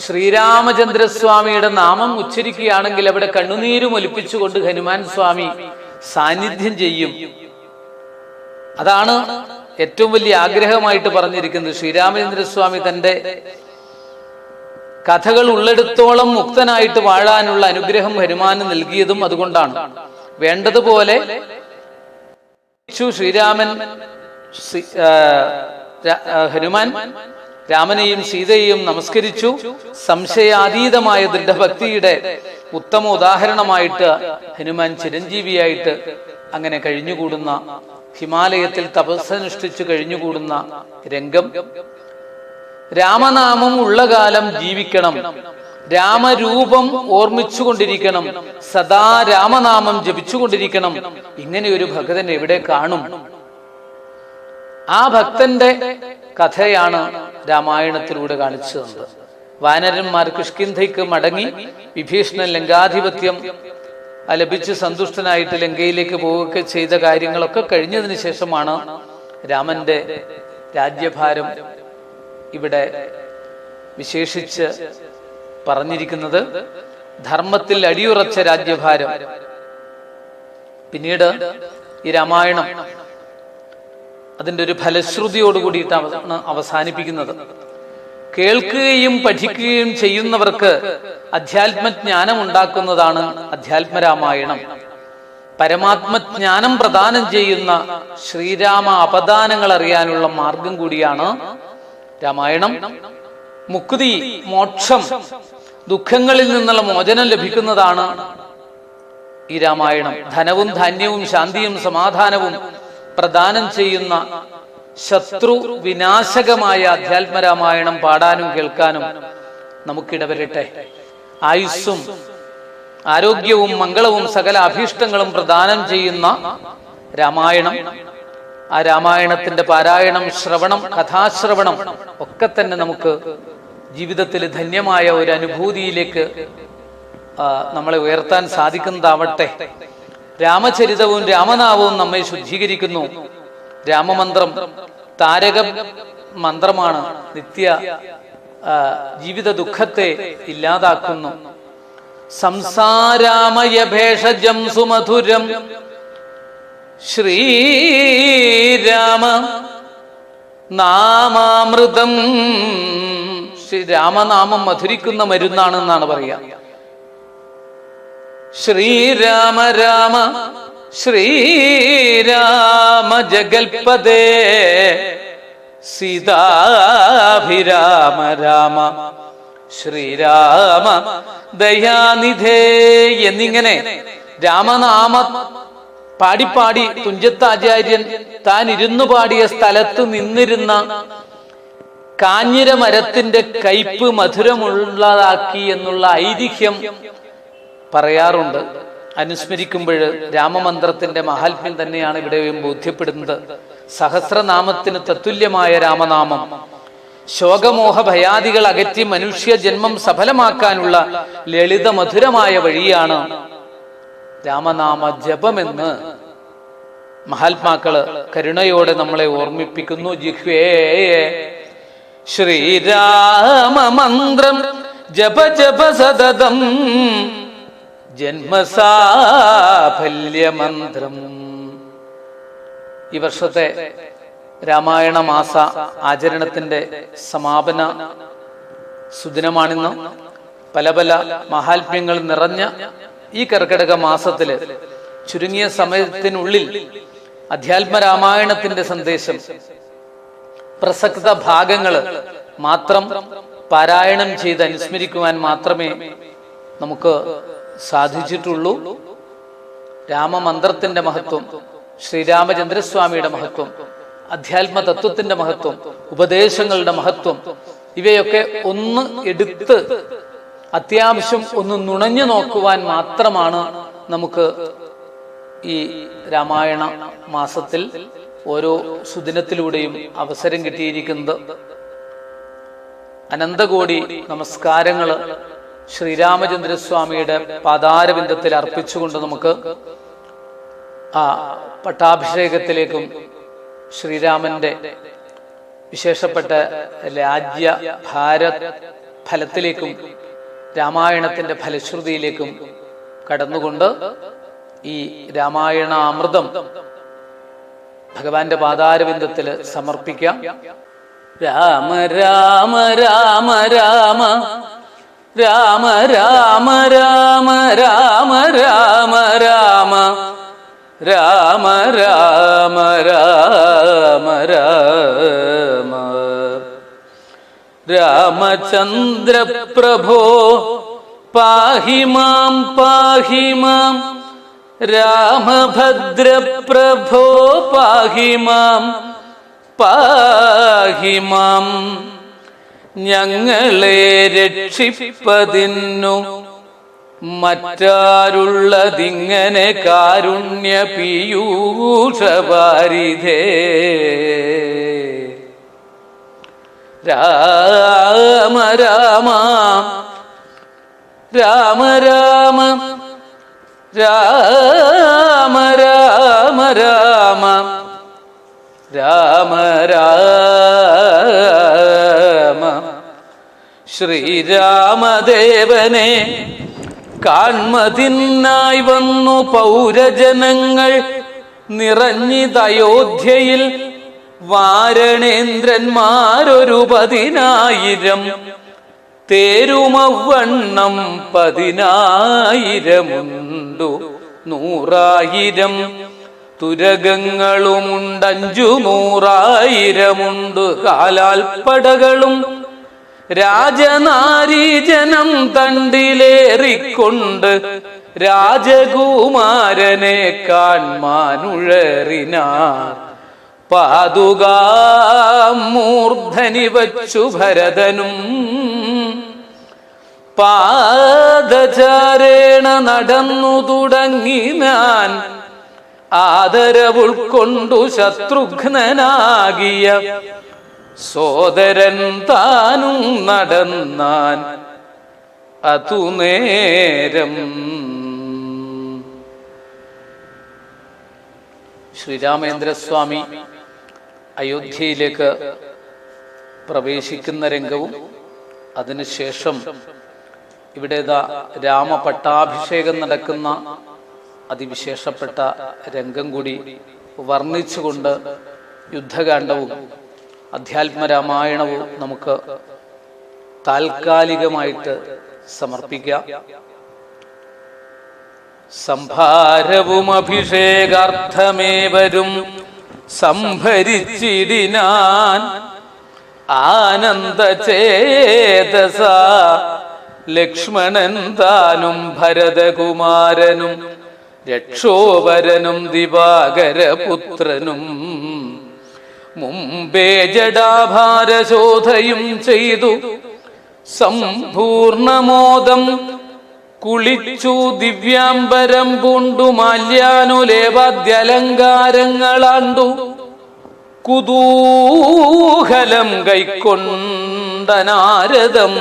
ശ്രീരാമചന്ദ്രസ്വാമിയുടെ നാമം ഉച്ചരിക്കുകയാണെങ്കിൽ അവിടെ കണ്ണുനീരും ഒലിപ്പിച്ചുകൊണ്ട് ഹനുമാൻ സ്വാമി സാന്നിധ്യം ചെയ്യും. അതാണ് ഏറ്റവും വലിയ ആഗ്രഹമായിട്ട് പറഞ്ഞിരിക്കുന്നത്. ശ്രീരാമചന്ദ്രസ്വാമി തന്റെ കഥകൾ ഉള്ളിടത്തോളം മുക്തനായിട്ട് വാഴാനുള്ള അനുഗ്രഹം ഹനുമാന് നൽകിയതും അതുകൊണ്ടാണ്. വേണ്ടതുപോലെ ശ്രീരാമൻ ഹനുമാൻ രാമനെയും സീതയെയും നമസ്കരിച്ചു. സംശയാതീതമായ ദൃഢഭക്തിയുടെ ഉത്തമ ഉദാഹരണമായിട്ട് ഹനുമാൻ ചിരഞ്ജീവിയായിട്ട് അങ്ങനെ കഴിഞ്ഞുകൂടുന്ന, ഹിമാലയത്തിൽ തപസ്സനുഷ്ഠിച്ചു കഴിഞ്ഞുകൂടുന്ന രംഗം. രാമനാമം ഉള്ള കാലം ജീവിക്കണം, രാമരൂപം ഓർമ്മിച്ചുകൊണ്ടിരിക്കണം, സദാ രാമനാമം ജപിച്ചുകൊണ്ടിരിക്കണം. ഇങ്ങനെ ഒരു ഭക്തൻ എവിടെ കാണും? ആ ഭക്തന്റെ കഥയാണ് രാമായണത്തിലൂടെ കാണിച്ചു തന്നത്. വാനരന്മാർ കിഷ്കിന്ധയ്ക്ക് മടങ്ങി വിഭീഷണൻ ലങ്കാധിപത്യം ലഭിച്ച് സന്തുഷ്ടനായിട്ട് ലങ്കയിലേക്ക് പോവുകയൊക്കെ ചെയ്ത കാര്യങ്ങളൊക്കെ കഴിഞ്ഞതിന് ശേഷമാണ് രാമന്റെ രാജ്യഭാരം ഇവിടെ വിശേഷിച്ച് പറഞ്ഞിരിക്കുന്നത്. ധർമ്മത്തിൽ അടിയുറച്ച രാജ്യഭാരം. പിന്നീട് ഈ രാമായണം അതിൻ്റെ ഒരു ഫലശ്രുതിയോട് കൂടിയിട്ടാണ് അവസാനിപ്പിക്കുന്നത്. കേൾക്കുകയും പഠിക്കുകയും ചെയ്യുന്നവർക്ക് അധ്യാത്മജ്ഞാനം ഉണ്ടാക്കുന്നതാണ് അധ്യാത്മരാമായണം. പരമാത്മജ്ഞാനം പ്രദാനം ചെയ്യുന്ന ശ്രീരാമ അപദാനങ്ങൾ അറിയാനുള്ള മാർഗം കൂടിയാണ് രാമായണം. മുക്തി, മോക്ഷം, ദുഃഖങ്ങളിൽ നിന്നുള്ള മോചനം ലഭിക്കുന്നതാണ് ഈ രാമായണം. ധനവും ധാന്യവും ശാന്തിയും സമാധാനവും പ്രദാനം ചെയ്യുന്ന ശത്രു വിനാശകമായ അധ്യാത്മരാമായണം പാടാനും കേൾക്കാനും നമുക്കിടവരട്ടെ. ആയുസ്സും ആരോഗ്യവും മംഗളവും സകല അഭീഷ്ടങ്ങളും പ്രദാനം ചെയ്യുന്ന രാമായണം, ആ രാമായണത്തിന്റെ പാരായണം, ശ്രവണം, കഥാശ്രവണം ഒക്കെ തന്നെ നമുക്ക് ജീവിതത്തിൽ ധന്യമായ ഒരു അനുഭൂതിയിലേക്ക് നമ്മളെ ഉയർത്താൻ സാധിക്കുന്നതാവട്ടെ. രാമചരിതവും രാമനാമവും നമ്മെ ശുദ്ധീകരിക്കുന്നു. രാമമന്ത്രം താരക മന്ത്രമാണ്. നിത്യ ജീവിത ദുഃഖത്തെ ഇല്ലാതാക്കുന്നു. സംസാരാമയ ഭേഷജം സുമധുരം ശ്രീരാമ നാമാമൃതം. രാമനാമം മധുരിക്കുന്ന മരുന്നാണെന്നാണ് പറയാ. ശ്രീരാമ രാമ ശ്രീരാമ ജഗൽപദേ സീതാഭിരാമ രാമ ശ്രീരാമ ദയാനിധേ എന്നിങ്ങനെ രാമനാമ പാടിപ്പാടി തുഞ്ചത്താചാര്യൻ താൻ ഇരുന്നു പാടിയ സ്ഥലത്ത് നിന്നിരുന്ന കാഞ്ഞിര മരത്തിന്റെ കയ്പ് മധുരമുള്ളതാക്കി എന്നുള്ള ഐതിഹ്യം പറയാറുണ്ട്. അനുസ്മരിക്കുമ്പോൾ രാമമന്ത്രത്തിന്റെ മഹാത്മ്യം തന്നെയാണ് ഇവിടെയും ബോധ്യപ്പെടുന്നത്. സഹസ്രനാമത്തിന് തത്തുല്യമായ രാമനാമം ശോകമോഹ ഭയാദികൾ അകറ്റി മനുഷ്യ ജന്മം സഫലമാക്കാനുള്ള ലളിത മധുരമായ വഴിയാണ് രാമനാമ ജപമെന്ന് മഹാത്മാക്കള് കരുണയോടെ നമ്മളെ ഓർമ്മിപ്പിക്കുന്നു. ജിഹ്വേ ശ്രീരാമ മന്ത്രം ജപ ജപ സതതം ജന്മസാഫല്യമന്ത്രം. ഈ വർഷത്തെ രാമായണ മാസ ആചരണത്തിന്റെ സമാപന സുദിനമാണിന്ന്. പല പല മഹാത്മ്യങ്ങൾ നിറഞ്ഞ ഈ കർക്കിടക മാസത്തില് ചുരുങ്ങിയ സമയത്തിനുള്ളിൽ അധ്യാത്മ രാമായണത്തിന്റെ സന്ദേശം, പ്രസക്ത ഭാഗങ്ങള് മാത്രം പാരായണം ചെയ്ത് അനുസ്മരിക്കുവാൻ മാത്രമേ നമുക്ക് സാധിച്ചിട്ടുള്ളൂ. രാമമന്ത്രത്തിന്റെ മഹത്വം, ശ്രീരാമചന്ദ്രസ്വാമിയുടെ മഹത്വം, അധ്യാത്മ തത്വത്തിന്റെ മഹത്വം, ഉപദേശങ്ങളുടെ മഹത്വം, ഇവയൊക്കെ ഒന്ന് എടുത്ത് അത്യാവശ്യം ഒന്ന് നുണഞ്ഞു നോക്കുവാൻ മാത്രമാണ് നമുക്ക് ഈ രാമായണ മാസത്തിൽ ഓരോ സുദിനത്തിലൂടെയും അവസരം കിട്ടിയിരിക്കുന്നത്. അനന്തകോടി നമസ്കാരങ്ങള് ശ്രീരാമചന്ദ്രസ്വാമിയുടെ പാതാരബിന്ദത്തിൽ അർപ്പിച്ചുകൊണ്ട് നമുക്ക് ആ പട്ടാഭിഷേകത്തിലേക്കും ശ്രീരാമന്റെ വിശേഷപ്പെട്ട രാജ്യ ഭാരത് ഫലത്തിലേക്കും രാമായണത്തിന്റെ ഫലശ്രുതിയിലേക്കും കടന്നുകൊണ്ട് ഈ രാമായണാമൃതം ഭഗവാന്റെ പാതാരബിന്ദത്തിൽ സമർപ്പിക്കാം. രാമ രാമ രാമ രാമ രാമ രാമ രാമ രാമ രാമ രാമ രാമ രാമ രാമ രാമ രാമചന്ദ്ര പ്രഭോ പാഹി മാം പാഹി മാം, രാമഭദ്ര പ്രഭോ പാഹി മാം പാഹി മാം. ഞങ്ങളെ രക്ഷിപ്പതിന്നു മറ്റാരുള്ളതിങ്ങനെ കാരുണ്യ പീയൂഷവാരിധേ. രാമ രാമ രാമ രാമ രാമ രാമ രാമ രാമ രാമ. ശ്രീരാമദേവനെ കാൺമതിനായി വന്നു പൗരജനങ്ങൾ നിറഞ്ഞിതയോധ്യയിൽ. വാരണേന്ദ്രന്മാരൊരു 10,000, തേരുമവണ്ണം 10,000 100,000. തുരകങ്ങളുമുണ്ട് 500,000 കാലാൽപ്പടകളും. രാജനാരീജനം തണ്ടിലേറിക്കൊണ്ട് രാജകുമാരനെ കാൺമാനുഴറിനാർ. പാതുകാമൂർധനി വച്ചു ഭരതനും പാദചാരേണ നടന്നു തുടങ്ങിനാൻ. ആദരവുൾക്കൊണ്ടു ശത്രുഘ്നനാകിയ സോദരൻ താനും നടന്നാൻ അതുനേരം. ശ്രീരാമേന്ദ്രസ്വാമി അയോധ്യയിലേക്ക് പ്രവേശിക്കുന്ന രംഗവും അതിനുശേഷം ഇവിടെ രാമപട്ടാഭിഷേകം നടക്കുന്ന അതിവിശേഷപ്പെട്ട രംഗം കൂടി വർണ്ണിച്ചുകൊണ്ട് യുദ്ധകാണ്ഡവും അധ്യാത്മ രാമായണവും നമുക്ക് താൽക്കാലികമായിട്ട് സമർപ്പിക്കാം. സംഭാരവും അഭിഷേകാർത്ഥമേവരും സംഭരിച്ചിടിനാൻ. ആനന്ദചേതസ ലക്ഷ്മണൻ താനും ഭരതകുമാരനും രക്ഷോവരനും ദിവാകരപുത്രനും മുമ്പേ ജടാഭാരശോധയും ചെയ്തു സമ്പൂർണമോദം കുളിച്ചു ദിവ്യാംബരം പൂണ്ടു മാല്യാനുലേവാദ്യലങ്കാരങ്ങളാണ്ടു കുതൂഹലം കൈക്കൊണ്ടനാരദം.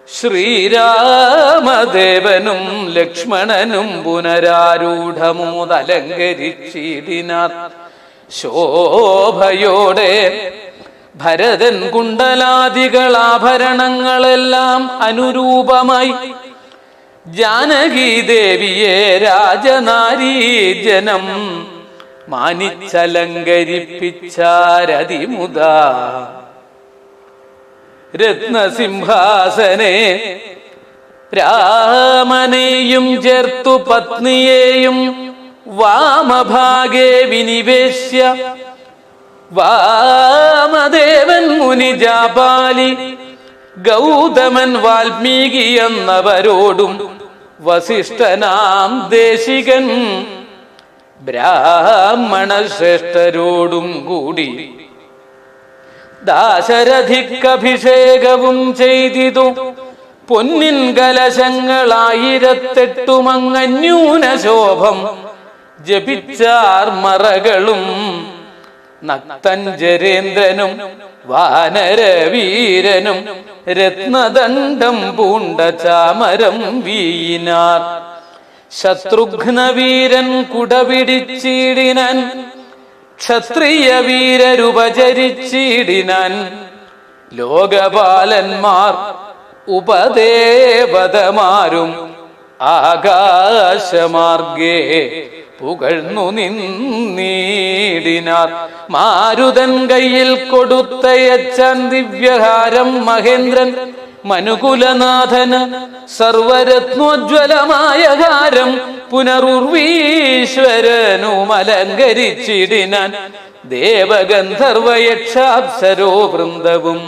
ശ്രീരാമദേവനും ലക്ഷ്മണനും പുനരാരൂഢമോദലങ്കരിച്ചിടിനാർ ശോഭയോടെ. ഭരതൻ കുണ്ടലാദികളാഭരണങ്ങളെല്ലാം അനുരൂപമായി ജാനകീദേവിയെ രാജനാരീജനം മാനിച്ചലങ്കരിപ്പിച്ചാരതിമുദാ രത്നസിംഹാസനെ രാമനെയും ചേർത്തു പത്നിയെയും വാമഭാഗേ വിനിവേശ്യ വാമദേവൻ മുനിജാപാലി ഗൗതമൻ വാൽമീകി എന്നവരോടും വസിഷ്ഠനാം ദേശികൻ ബ്രാഹ്മണ ശ്രേഷ്ഠരോടും കൂടി ദാശരഥിക്കഭിഷേകവും ചെയ്തിതു. പൊന്നിൻ കലശങ്ങളായിരത്തെട്ടുമങ്ങന്യൂന ശോഭം ജപിച്ചാർ മറകളും. നക്തഞ്ജരേന്ദ്രനും വാനരവീരനും രത്നദണ്ഡം പൂണ്ട ചാമരം വീയിനാർ. ശത്രുഘ്നവീരൻ കുടപിടിച്ചിടിനാൻ, ക്ഷത്രിയ വീരരുപചരിച്ചിടിനാൻ. ലോകപാലന്മാർ ഉപദേവതമാരും ആകാശമാർഗേ പുകഴ്ന്നു നിന്നീടിനാർ. മാരുതൻ കയ്യിൽ കൊടുത്തയച്ചാൻ ദിവ്യഹാരം മഹേന്ദ്രൻ മനുകുലനാഥന്. സർവരത്നോജ്വലമായ ഹാരം പുനരുർവീശ്വരനും അലങ്കരിച്ചിടിനാൻ. ദേവഗന്ധർവയക്ഷാപ്സരോ വൃന്ദവും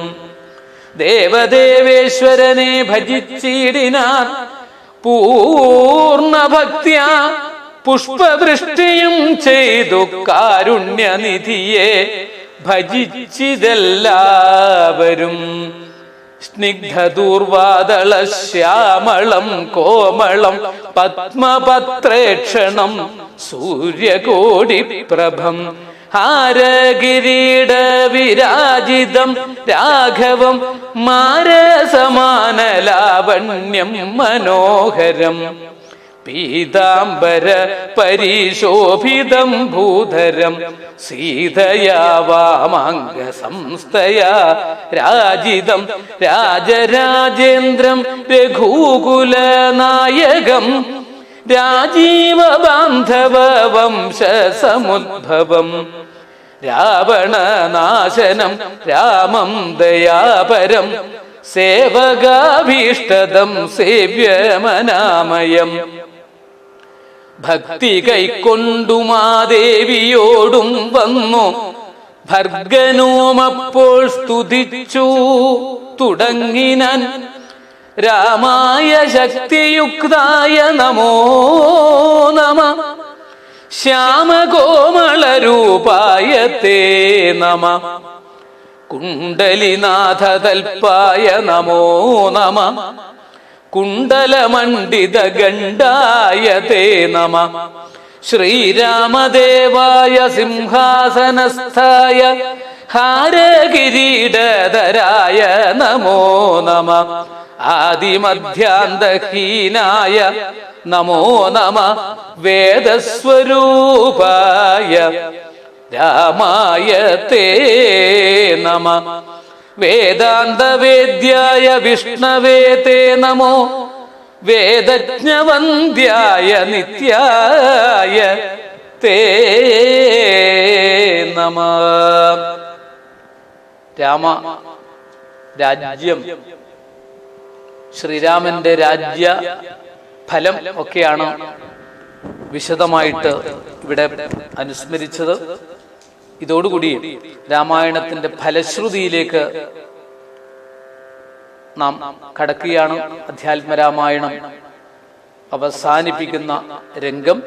ദേവദേവേശ്വരനെ ഭജിച്ചിടിനാർ. പൂർണ്ണഭക്ത്യാ പുഷ്പവൃഷ്ടിയും ചെയ്തു കാരുണ്യനിധിയെ ഭജിച്ചിതെല്ലാവരും. സ്നിഗ്ധദൂർവാദള ശ്യാമളം കോമളം പത്മപത്രേക്ഷണം സൂര്യകോടിപ്രഭം ഹാരകിരീട വിരാജിതം രാഘവം മാരസമാനലാവണ്യം മനോഹരം. പീതാംബര പരിശോഭിതം ഭൂധരം സീതയാ വാമാംഗ സംസ്ഥയാ രാജിതം രാജരാജേന്ദ്രം രഘൂകുലനായകം രാജീവ ബാന്ധവ വംശസമുദ്ഭവം. രാവണനാശനം രാമം ദയാപരം സേവകാഭീഷ്ടദം സേവ്യമനാമയം. ഭക്തി കൈക്കൊണ്ടു മാദേവിയോടും വന്നു ഭർഗനുമപ്പോൾ സ്തുതിച്ചു തുടങ്ങിനാൻ. രാമായ ശക്തിയുക്തായ നമോ നമ, ശ്യാമകോമളരൂപായ തേ നമ, കുണ്ടലിനാഥതൽപായ നമോ നമ, കുണ്ടലമണ്ഡിത ഗണ്ഡായ തേ നമ, ശ്രീരാമദേവായ സിംഹാസനസ്ഥായ ഹാരകിരീടധരായ നമോ നമ, ആദിമധ്യാന്തഹീനായ നമോ നമ, വേദസ്വരൂപായ രാമായ തേ നമ, വേദാന്തവേദ്യായ വിഷ്ണവേ തേ നമോ, വേദജ്ഞവന്ദ്യായ നിത്യായ തേ നമ. രാമ രാജ്യം, ശ്രീരാമന്റെ രാജ്യ ഫലം ഒക്കെയാണ് വിശദമായിട്ട് ഇവിടെ അനുസ്മരിച്ചത്. ഇതോടുകൂടി രാമായണത്തിന്റെ ഫലശ്രുതിയിലേക്ക് നാം കടക്കുകയാണ്. അധ്യാത്മരാമായണം അവസാനിപ്പിക്കുന്ന രംഗം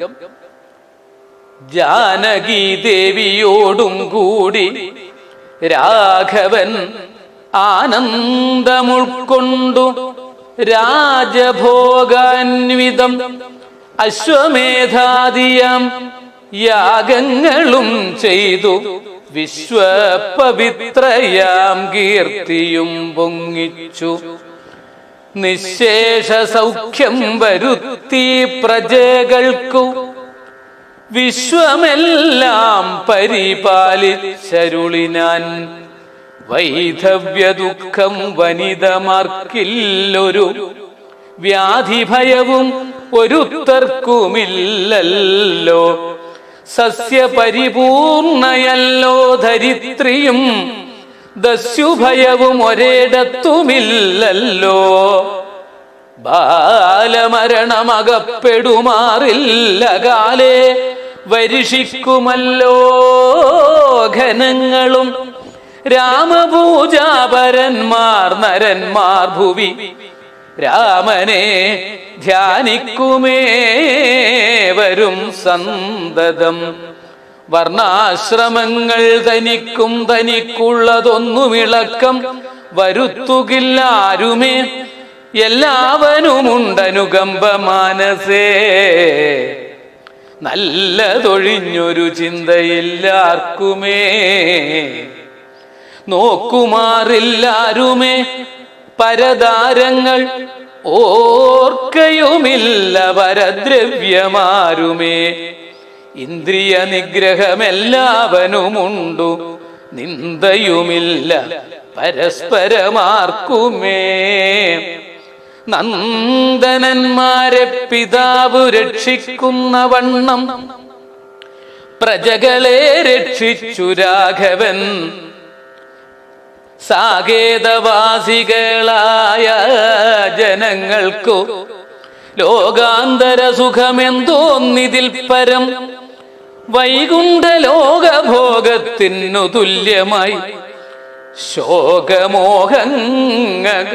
ജാനകി ദേവിയോടും കൂടി രാഘവൻ ആനന്ദമുൾക്കൊണ്ടു രാജഭോഗാന്വിതം അശ്വമേധാദിയാം യാഗങ്ങളും ചെയ്തു വിശ്വപവിത്രയാം കീർത്തിയും പൊങ്ങിച്ചു. നിശേഷ സൗഖ്യം വരുത്തി പ്രജകൾക്കു വിശ്വമെല്ലാം പരിപാലിച്ചരുളിനാൻ. വൈധവ്യ ദുഃഖം വനിതമാർക്കില്ലൊരു വ്യാധിഭയവും ഒരുത്തർക്കുമില്ലല്ലോ. സസ്യപരിപൂർണയല്ലോ ധരിത്രിയും ദസ്യുഭയവും ഒരിടത്തുമില്ലല്ലോ. ബാലമരണമകപ്പെടുമാറില്ല കാലേ വരിഷിക്കുമല്ലോ ഘനങ്ങളും. രാമപൂജാപരന്മാർ നരന്മാർ ഭുവി രാമനെ ധ്യാനിക്കുമേ വരും സന്തതം. വർണ്ണാശ്രമങ്ങൾ തനിക്കും തനിക്കുള്ളതൊന്നുമിളക്കം വരുത്തുകില്ലാരുമേ. എല്ലാവനുമുണ്ടനുകമ്പ മാനസേ. നല്ലതൊഴിഞ്ഞൊരു ചിന്തയില്ലാർക്കുമേ. നോക്കുമാറില്ലാരുമേ പരദാരങ്ങൾ. ഓർക്കയുമില്ല പരദ്രവ്യമാരുമേ. ഇന്ദ്രിയ നിഗ്രഹമെല്ലാവനുമുണ്ടു. നിന്ദയുമില്ല പരസ്പരമാർക്കുമേ. നന്ദനന്മാരെ പിതാവ് രക്ഷിക്കുന്ന വണ്ണം പ്രജകളെ രക്ഷിച്ചു രാഘവൻ. സാകേതവാസികളായ ജനങ്ങൾക്കു ലോകാന്തര സുഖമെന്തോന്നിതിൽ പരം. വൈകുണ്ഠ ലോകഭോഗത്തിനു തുല്യമായി ശോകമോഹങ്ങൾ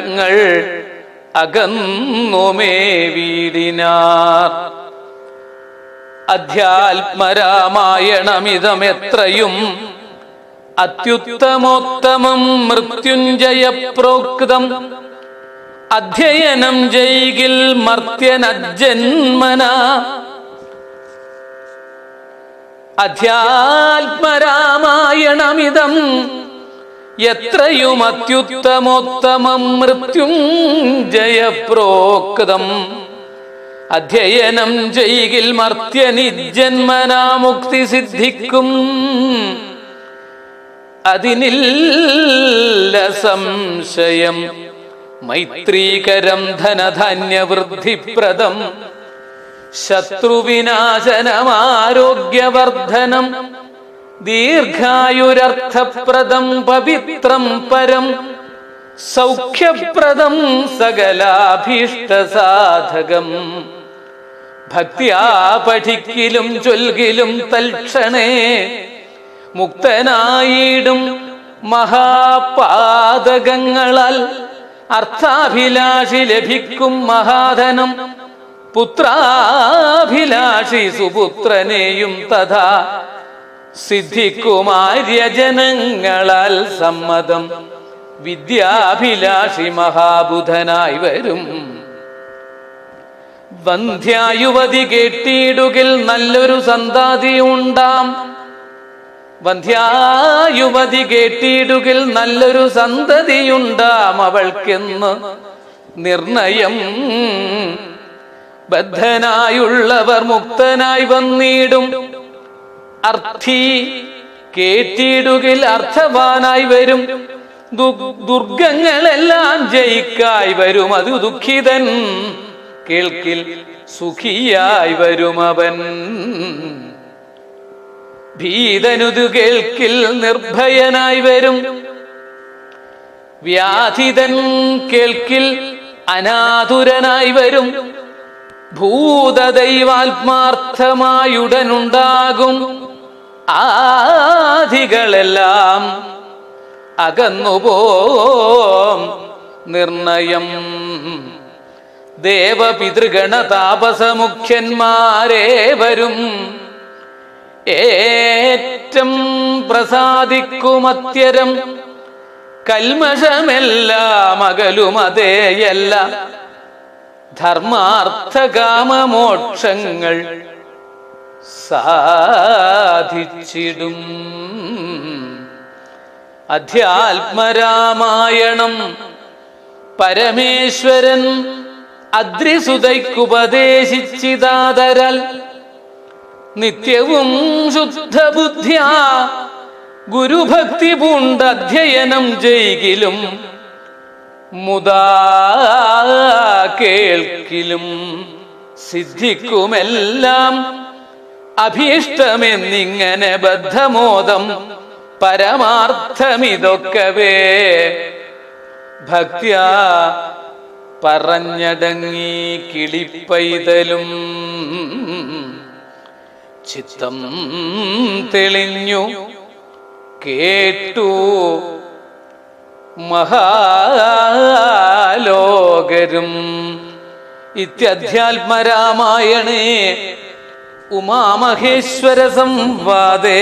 അകന്നുമേ വീടിനാർ. അധ്യാത്മരാമായണമിതമെത്രയും അത്യുത്തമോത്തമം മൃത്യുഞ്ജയ പ്രോക്തം. അധ്യയനം ചെയ്കിൽ മർത്യനജന്മന. അധ്യാത്മരാമായണമിതം എത്രയും അത്യുത്തമോത്തമം മൃത്യുഞ്ജയ പ്രോക്തം. അധ്യയനം ചെയ്കിൽ മർത്യനിജന്മനാ മുക്തി സിദ്ധിക്കും. അതിനില്ല സംശയം. മൈത്രീകരം ധനധാന്യവൃദ്ധിപ്രദം. ശത്രുവിനാശനമാരോഗ്യവർദ്ധനം. ദീർഘായുരർത്ഥപ്രദം പവിത്രം പരം. സൗഖ്യപ്രദം സകലാഭീഷ്ടസാധകം. ഭക്തിയാ പഠിക്കിലും ചൊൽകിലും തൽക്ഷണേ മുക്തനായിടും മഹാപാതകങ്ങളാൽ. അർത്ഥാഭിലാഷി ലഭിക്കും മഹാധനം. പുത്രാഭിലാഷി സുപുത്രനെയും തഥാ സിദ്ധിക്കുമാര്യജനങ്ങളാൽ സമ്മതം. വിദ്യാഭിലാഷി മഹാബുധനായി വരും. വന്ധ്യായുവതി കേട്ടിടുകിൽ നല്ലൊരു സന്താതിയുണ്ടാം. വന്ധ്യായുവതി കേട്ടിടുകിൽ നല്ലൊരു സന്തതിയുണ്ടാം അവൾക്കെന്ന് നിർണയം. ബദ്ധനായുള്ളവർ മുക്തനായി വന്നിടും. അർത്ഥി കേട്ടിടുകിൽ അർത്ഥവാനായി വരും. ദുർഗങ്ങളെല്ലാം ജയിക്കായി വരും. അത് ദുഃഖിതൻ കേൾക്കിൽ സുഖിയായി വരുമവൻ. ഭീതനുതു കേൾക്കിൽ നിർഭയനായി വരും. വ്യാധിതൻ കേൾക്കിൽ അനാതുരനായി വരും. ഭൂതദൈവാത്മാർത്ഥമായുടനുണ്ടാകും. ആധികളെല്ലാം അകന്നുപോം നിർണയം. ദേവപിതൃഗണ താപസമുഖ്യന്മാരെ വരും. ഏറ്റം പ്രസാദിക്കുമത്യരം. കൽമഷമെല്ലാം അകലുമതേയല്ല. ധർമാർത്ഥകാമമോക്ഷങ്ങൾ സാധിച്ചിടും. അധ്യാത്മരാമായണം പരമേശ്വരൻ അദ്രിസുതയ്ക്കുപദേശിച്ചിതാതരാൽ. നിത്യവും ശുദ്ധബുദ്ധ്യാ ഗുരുഭക്തി പൂണ്ട് അധ്യയനം ചെയ്കിലും മുദാ കേൾക്കിലും സിദ്ധിക്കുമെല്ലാം. അഭീഷ്ടമെന്നിങ്ങനെ ബദ്ധമോദം പരമാർത്ഥമിതൊക്കവേ ഭക്ത്യാ പറഞ്ഞടങ്ങി കിളിപ്പൈതലും ചിത്തം തെളിഞ്ഞു കേട്ടു മഹാലോകരും. ഇത്യധ്യാത്മരാമായണേ ഉമാമഹേശ്വര സംവാദേ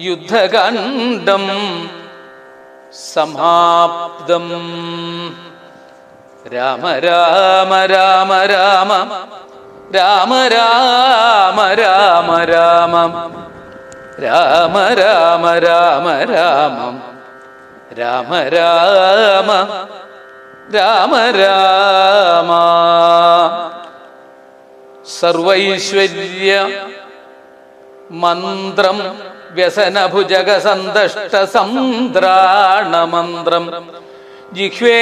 യുദ്ധകാണ്ഡം സമാപ്തം. രാമ രാമ രാമ രാമ രാമ രാമ രാമ രാമ രാമ രാമ രാമ രാമ രാമ രാമ രാമ രാമ. സർവൈശ്വര്യ മന്ത്രം വ്യസനഭുജഗ സന്തഷ്ട സന്ദ്രാണമന്ത്രം ജിഹ്വേ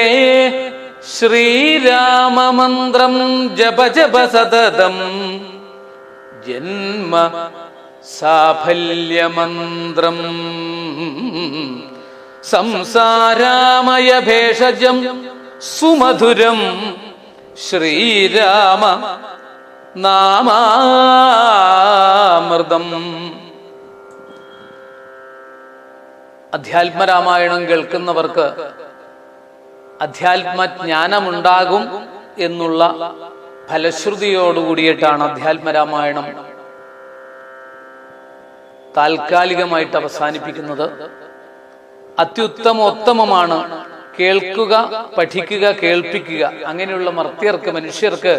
ശ്രീരാമമന്ത്രം ജപ ജപ സതതം ജന്മ സാഫല്യമന്ത്രം സംസാരാമയ ഭേഷജം സുമധുരം ശ്രീരാമ നാമാമൃതം. അധ്യാത്മരാമായണം കേൾക്കുന്നവർക്ക് അധ്യാത്മജ്ഞാനമുണ്ടാകും എന്നുള്ള ഫലശ്രുതിയോടുകൂടിയിട്ടാണ് അധ്യാത്മരാമായണം താൽക്കാലികമായിട്ട് അവസാനിപ്പിക്കുന്നത്. അത്യുത്തമോത്തമമാണ് കേൾക്കുക, പഠിക്കുക, കേൾപ്പിക്കുക. അങ്ങനെയുള്ള മർത്യർക്ക്, മനുഷ്യർക്ക്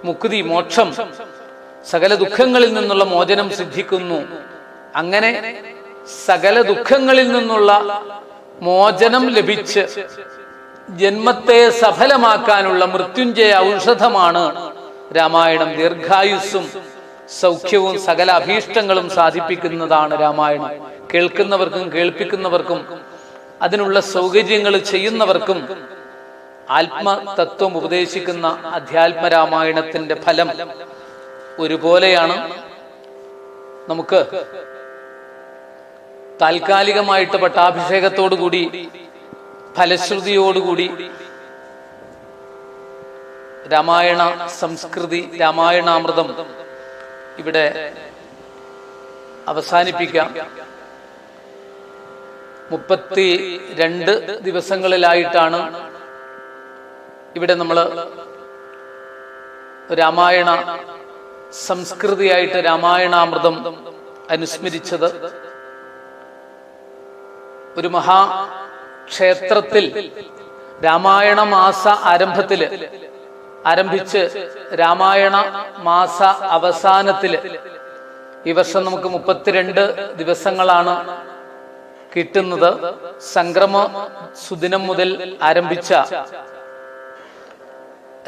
മുക്തി, മോക്ഷം, സകല ദുഃഖങ്ങളിൽ നിന്നുള്ള മോചനം സിദ്ധിക്കുന്നു. അങ്ങനെ സകല ദുഃഖങ്ങളിൽ നിന്നുള്ള മോചനം ലഭിച്ച് ജന്മത്തെ സഫലമാക്കാനുള്ള മൃത്യുഞ്ജയ ഔഷധമാണ് രാമായണം. ദീർഘായുസ്സും സൗഖ്യവും സകല അഭീഷ്ടങ്ങളും സാധിപ്പിക്കുന്നതാണ് രാമായണം. കേൾക്കുന്നവർക്കും കേൾപ്പിക്കുന്നവർക്കും അതിനുള്ള സൗകര്യങ്ങൾ ചെയ്യുന്നവർക്കും ആത്മതത്വം ഉപദേശിക്കുന്ന അധ്യാത്മരാമായണത്തിന്റെ ഫലം ഒരുപോലെയാണ്. നമുക്ക് താൽക്കാലികമായിട്ട് പട്ടാഭിഷേകത്തോടുകൂടി ഫലശ്രുതിയോടുകൂടി രാമായണ സംസ്കൃതി, രാമായണാമൃതം ഇവിടെ അവസാനിപ്പിക്കാം. 32 ദിവസങ്ങളിലായിട്ടാണ് ഇവിടെ നമ്മൾ രാമായണ സംസ്കൃതിയായിട്ട് രാമായണാമൃതം അനുസ്മരിച്ചത്. ഒരു മഹാക്ഷേത്രത്തിൽ രാമായണ മാസ ആരംഭിച്ച് രാമായണ മാസ അവസാനത്തില് ഈ വർഷം നമുക്ക് 32 ദിവസങ്ങളാണ് കിട്ടുന്നത്. സംക്രമ സുദിനം മുതൽ ആരംഭിച്ച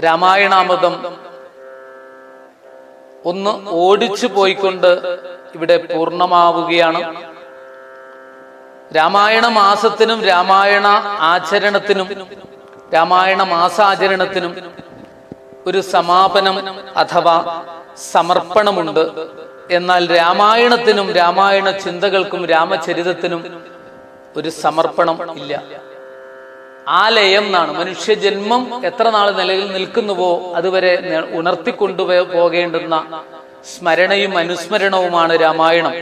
രാമായണാമൃതം ഒന്ന് ഓടിച്ചു പോയിക്കൊണ്ട് ഇവിടെ പൂർണ്ണമാവുകയാണ്. രാമായണ മാസത്തിനും രാമായണ ആചരണത്തിനും രാമായണ മാസാചരണത്തിനും ഒരു സമാപനം അഥവാ സമർപ്പണമുണ്ട്. എന്നാൽ രാമായണത്തിനും രാമായണ ചിന്തകൾക്കും രാമചരിതത്തിനും ഒരു സമർപ്പണം ഇല്ല. ആ ലയം എന്നാണ്. മനുഷ്യജന്മം എത്ര നാൾ നിലയിൽ നിൽക്കുന്നുവോ അതുവരെ ഉണർത്തിക്കൊണ്ടുപോകേണ്ടുന്ന സ്മരണയും അനുസ്മരണവുമാണ് രാമായണം.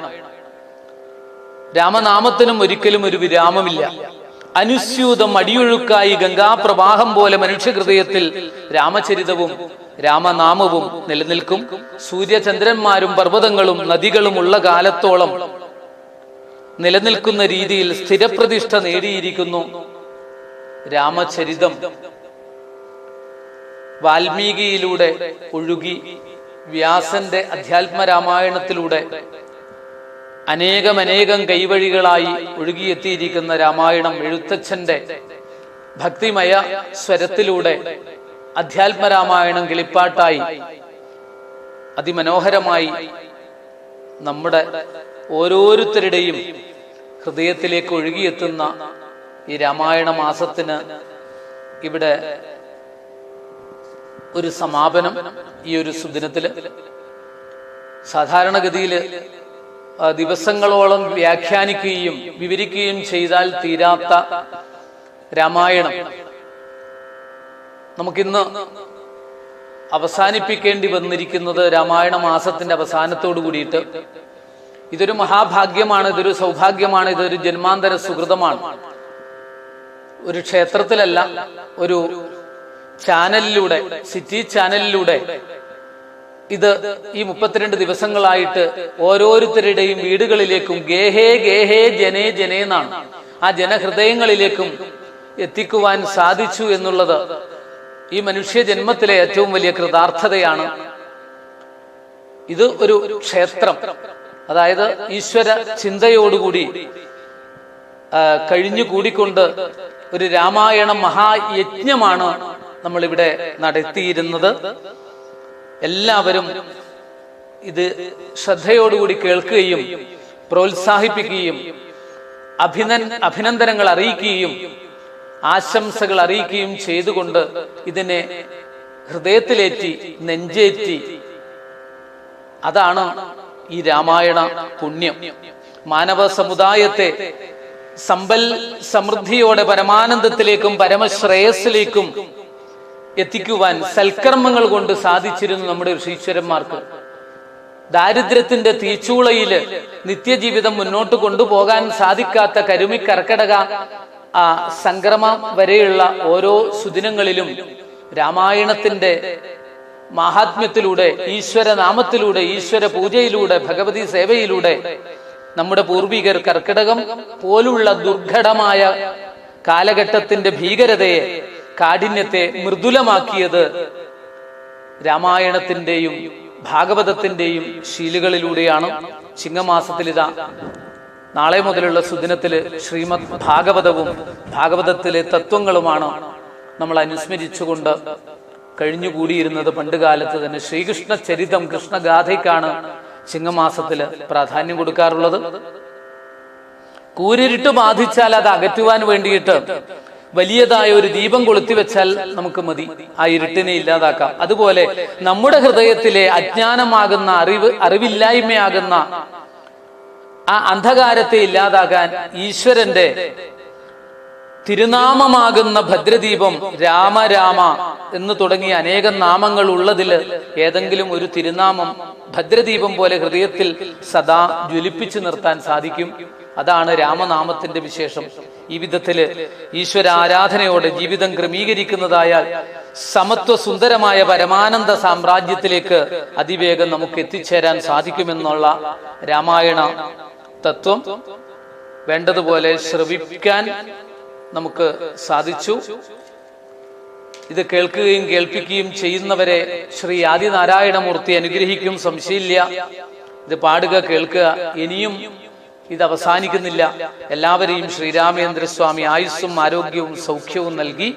രാമനാമത്തിനും ഒരിക്കലും ഒരു വിരാമമില്ല. അനുസ്യൂതം അടിയൊഴുക്കായി ഗംഗാപ്രവാഹം പോലെ മനുഷ്യഹൃദയത്തിൽ രാമചരിതവും രാമനാമവും നിലനിൽക്കും. സൂര്യചന്ദ്രന്മാരും പർവ്വതങ്ങളും നദികളും ഉള്ള കാലത്തോളം നിലനിൽക്കുന്ന രീതിയിൽ സ്ഥിരപ്രതിഷ്ഠ നേടിയിരിക്കുന്നു രാമചരിതം. വാൽമീകിയിലൂടെ ഒഴുകി വ്യാസന്റെ അധ്യാത്മരാമായണത്തിലൂടെ അനേകം കൈവഴികളായി ഒഴുകിയെത്തിയിരിക്കുന്ന രാമായണം എഴുത്തച്ഛന്റെ ഭക്തിമയ സ്വരത്തിലൂടെ അധ്യാത്മരാമായണം കിളിപ്പാട്ടായി അതിമനോഹരമായി നമ്മുടെ ഓരോരുത്തരുടെയും ഹൃദയത്തിലേക്ക് ഒഴുകിയെത്തുന്ന ഈ രാമായണ മാസത്തിന് ഇവിടെ ഒരു സമാപനം ഈ ഒരു സുദിനത്തില് സാധാരണഗതിയിൽ ദിവസങ്ങളോളം വ്യാഖ്യാനിക്കുകയും വിവരിക്കുകയും ചെയ്താൽ തീരാത്ത രാമായണം നമുക്കിന്ന് അവസാനിപ്പിക്കേണ്ടി വന്നിരിക്കുന്നത് രാമായണ മാസത്തിന്റെ അവസാനത്തോടു കൂടിയിട്ട്. ഇതൊരു മഹാഭാഗ്യമാണ്, ഇതൊരു സൗഭാഗ്യമാണ്, ഇതൊരു ജന്മാന്തര സുഹൃതമാണ്. ഒരു ക്ഷേത്രത്തിലല്ല, ഒരു ചാനലിലൂടെ, സിറ്റി ചാനലിലൂടെ ഇത് ഈ 32 ദിവസങ്ങളായിട്ട് ഓരോരുത്തരുടെയും വീടുകളിലേക്കും ഗേഹേ ഗേഹേ ജനേ ജനേ എന്നാണ്, ആ ജനഹൃദയങ്ങളിലേക്കും എത്തിക്കുവാൻ സാധിച്ചു എന്നുള്ളത് ഈ മനുഷ്യ ജന്മത്തിലെ ഏറ്റവും വലിയ കൃതാർത്ഥതയാണ്. ഇത് ഒരു ക്ഷേത്രം, അതായത് ഈശ്വര ചിന്തയോടുകൂടി കഴിഞ്ഞുകൂടിക്കൊണ്ട് ഒരു രാമായണ മഹായജ്ഞമാണ് നമ്മളിവിടെ നടത്തിയിരുന്നത്. എല്ലാവരും ഇത് ശ്രദ്ധയോടുകൂടി കേൾക്കുകയും പ്രോത്സാഹിപ്പിക്കുകയും അഭിനന്ദനങ്ങൾ അറിയിക്കുകയും ആശംസകൾ അറിയിക്കുകയും ചെയ്തുകൊണ്ട് ഇതിനെ ഹൃദയത്തിലേറ്റി നെഞ്ചേറ്റി, അതാണ് ഈ രാമായണ പുണ്യം. മാനവ സമുദായത്തെ സമ്പൽ സമൃദ്ധിയോടെ പരമാനന്ദത്തിലേക്കും പരമശ്രേയസ്സിലേക്കും എത്തിക്കുവാൻ സൽക്കർമ്മങ്ങൾ കൊണ്ട് സാധിച്ചിരുന്നു നമ്മുടെ ഋഷീശ്വരന്മാർക്ക്. ദാരിദ്ര്യത്തിന്റെ തീച്ചൂളയില് നിത്യജീവിതം മുന്നോട്ട് കൊണ്ടുപോകാൻ സാധിക്കാത്ത കർക്കടക സംക്രമം വരെയുള്ള ഓരോ സുദിനങ്ങളിലും രാമായണത്തിന്റെ മാഹാത്മ്യത്തിലൂടെ, ഈശ്വര നാമത്തിലൂടെ, ഈശ്വര പൂജയിലൂടെ, ഭഗവതി സേവയിലൂടെ നമ്മുടെ പൂർവികർ കർക്കിടകം പോലുള്ള ദുർഘടമായ കാലഘട്ടത്തിന്റെ ഭീകരതയെ, കാഠിന്യത്തെ മൃദുലമാക്കിയത് രാമായണത്തിന്റെയും ഭാഗവതത്തിന്റെയും ശീലുകളിലൂടെയാണ്. ചിങ്ങമാസത്തിൽ ഇതാ നാളെ മുതലുള്ള സുദിനത്തില് ശ്രീമദ് ഭാഗവതവും ഭാഗവതത്തിലെ തത്വങ്ങളുമാണ് നമ്മൾ അനുസ്മരിച്ചുകൊണ്ട് കഴിഞ്ഞുകൂടിയിരുന്നത്. പണ്ടുകാലത്ത് തന്നെ ശ്രീകൃഷ്ണ ചരിതം, കൃഷ്ണഗാഥയ്ക്കാണ് ചിങ്ങമാസത്തില് പ്രാധാന്യം കൊടുക്കാറുള്ളത്. കൂരിരുട്ട് ബാധിച്ചാൽ അത് അകറ്റുവാൻ വേണ്ടിയിട്ട് വലിയതായ ഒരു ദീപം കൊളുത്തിവെച്ചാൽ നമുക്ക് മതി, ആ ഇരുട്ടിനെ ഇല്ലാതാക്കാം. അതുപോലെ നമ്മുടെ ഹൃദയത്തിലെ അജ്ഞാനമാകുന്ന അറിവില്ലായ്മയാകുന്ന ആ അന്ധകാരത്തെ ഇല്ലാതാക്കാൻ ഈശ്വരന്റെ തിരുനാമമാകുന്ന ഭദ്രദീപം, രാമ രാമ എന്ന് തുടങ്ങിയ അനേകം നാമങ്ങൾ ഉള്ളതിൽ ഏതെങ്കിലും ഒരു തിരുനാമം ഭദ്രദീപം പോലെ ഹൃദയത്തിൽ സദാ ജ്വലിപ്പിച്ചു നിർത്താൻ സാധിക്കും. അതാണ് രാമനാമത്തിന്റെ വിശേഷം. ഈ വിധത്തില് ഈശ്വര ആരാധനയോടെ ജീവിതം ക്രമീകരിക്കുന്നതായാൽ സമത്വ സുന്ദരമായ പരമാനന്ദ സാമ്രാജ്യത്തിലേക്ക് അതിവേഗം നമുക്ക് എത്തിച്ചേരാൻ സാധിക്കുമെന്നുള്ള രാമായണ തത്വം വേണ്ടതുപോലെ ശ്രവിക്കാൻ നമുക്ക് സാധിച്ചു. ഇത് കേൾക്കുകയും കേൾപ്പിക്കുകയും ചെയ്യുന്നവരെ ശ്രീ ആദിനാരായണമൂർത്തി അനുഗ്രഹിക്കും, സംശയമില്ല. ഇത് പാടുക, കേൾക്കുക. ഇനിയും ഇത് അവസാനിക്കുന്നില്ല. എല്ലാവരെയും ശ്രീരാമേന്ദ്രസ്വാമി ആയുസ്സും ആരോഗ്യവും സൗഖ്യവും നൽകി